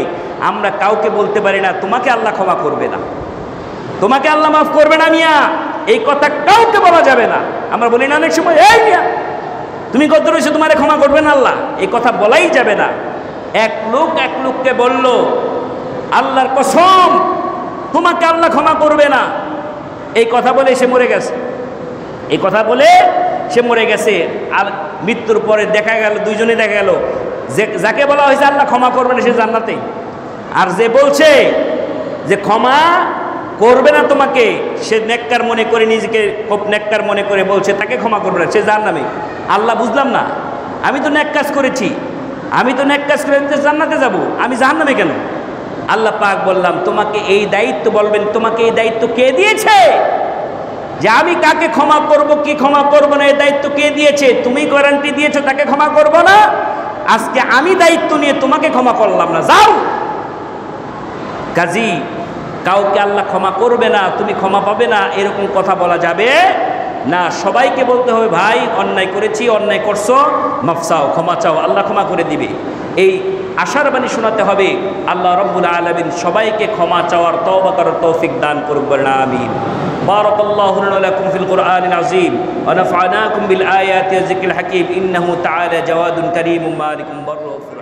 আমরা কাউকে বলতে পারি না তোমাকে আল্লাহ ক্ষমা করবে না, তোমাকে আল্লাহ মাফ করবে না মিয়া, এই কথা কাউকে বলা যাবে না। আমরা বলি না অনেক সময়, এই মিয়া তুমি কত রয়েছে, তোমারে ক্ষমা করবে না আল্লাহ, এই কথা বলাই যাবে না। এক লোককে বলল আল্লাহর কসম তোমাকে আল্লাহ ক্ষমা করবে না, এই কথা বলে সে মরে গেছে। এই কথা বলে সে মরে গেছে। আর মৃত্যুর পরে দেখা গেল দুইজনে দেখা গেল যে যাকে বলা হয়েছে আল্লাহ ক্ষমা করবে না সে জান্নাতে, আর যে বলছে যে ক্ষমা করবে না তোমাকে, সে নেককার মনে করে, নিজেকে খুব নেককার মনে করে বলছে তাকে ক্ষমা করবে না, সে জাহান্নামে। আল্লাহ বুঝলাম না, আমি তো নেক কাজ করেছি, আমি তো নেক কাজ করে জান্নাতে যাব, আমি জাহান্নামে কেন? আল্লাহ পাক বললাম তোমাকে এই দায়িত্ব, বলবেন তোমাকে এই দায়িত্ব কে দিয়েছে যে আমি কাকে ক্ষমা করব কি ক্ষমা করব না, এই দায়িত্ব কে দিয়েছে? তুমি গ্যারান্টি দিয়েছো তাকে ক্ষমা করব না, আজকে আমি দায়িত্ব নিয়ে তোমাকে ক্ষমা করলাম না, যাও। কাজী কাউকে আল্লাহ ক্ষমা করবে না, তুমি ক্ষমা পাবে না, এরকম কথা বলা যাবে না। সবাইকে বলতে হবে ভাই অন্যায় করেছি, অন্যায় করছো, মাফ চাও, ক্ষমা চাও, আল্লাহ ক্ষমা করে দিবে। এই আশার বাণী শোনাতে হবে। আল্লাহ রাব্বুল আলামিন সবাইকে ক্ষমা চাওয়ার তওবা করার তৌফিক দান করুক, আমিন। বারাকাল্লাহু লানা ওয়া লাকুম ফিল কুরআনিল আযীম ওয়া নাফা'নাকুম বিল আয়াতি ওয়া যিকরিল হাকীম ইন্নাহু তাআলা জাওয়াদুন কারীমুম মালিকুম বাররুফ।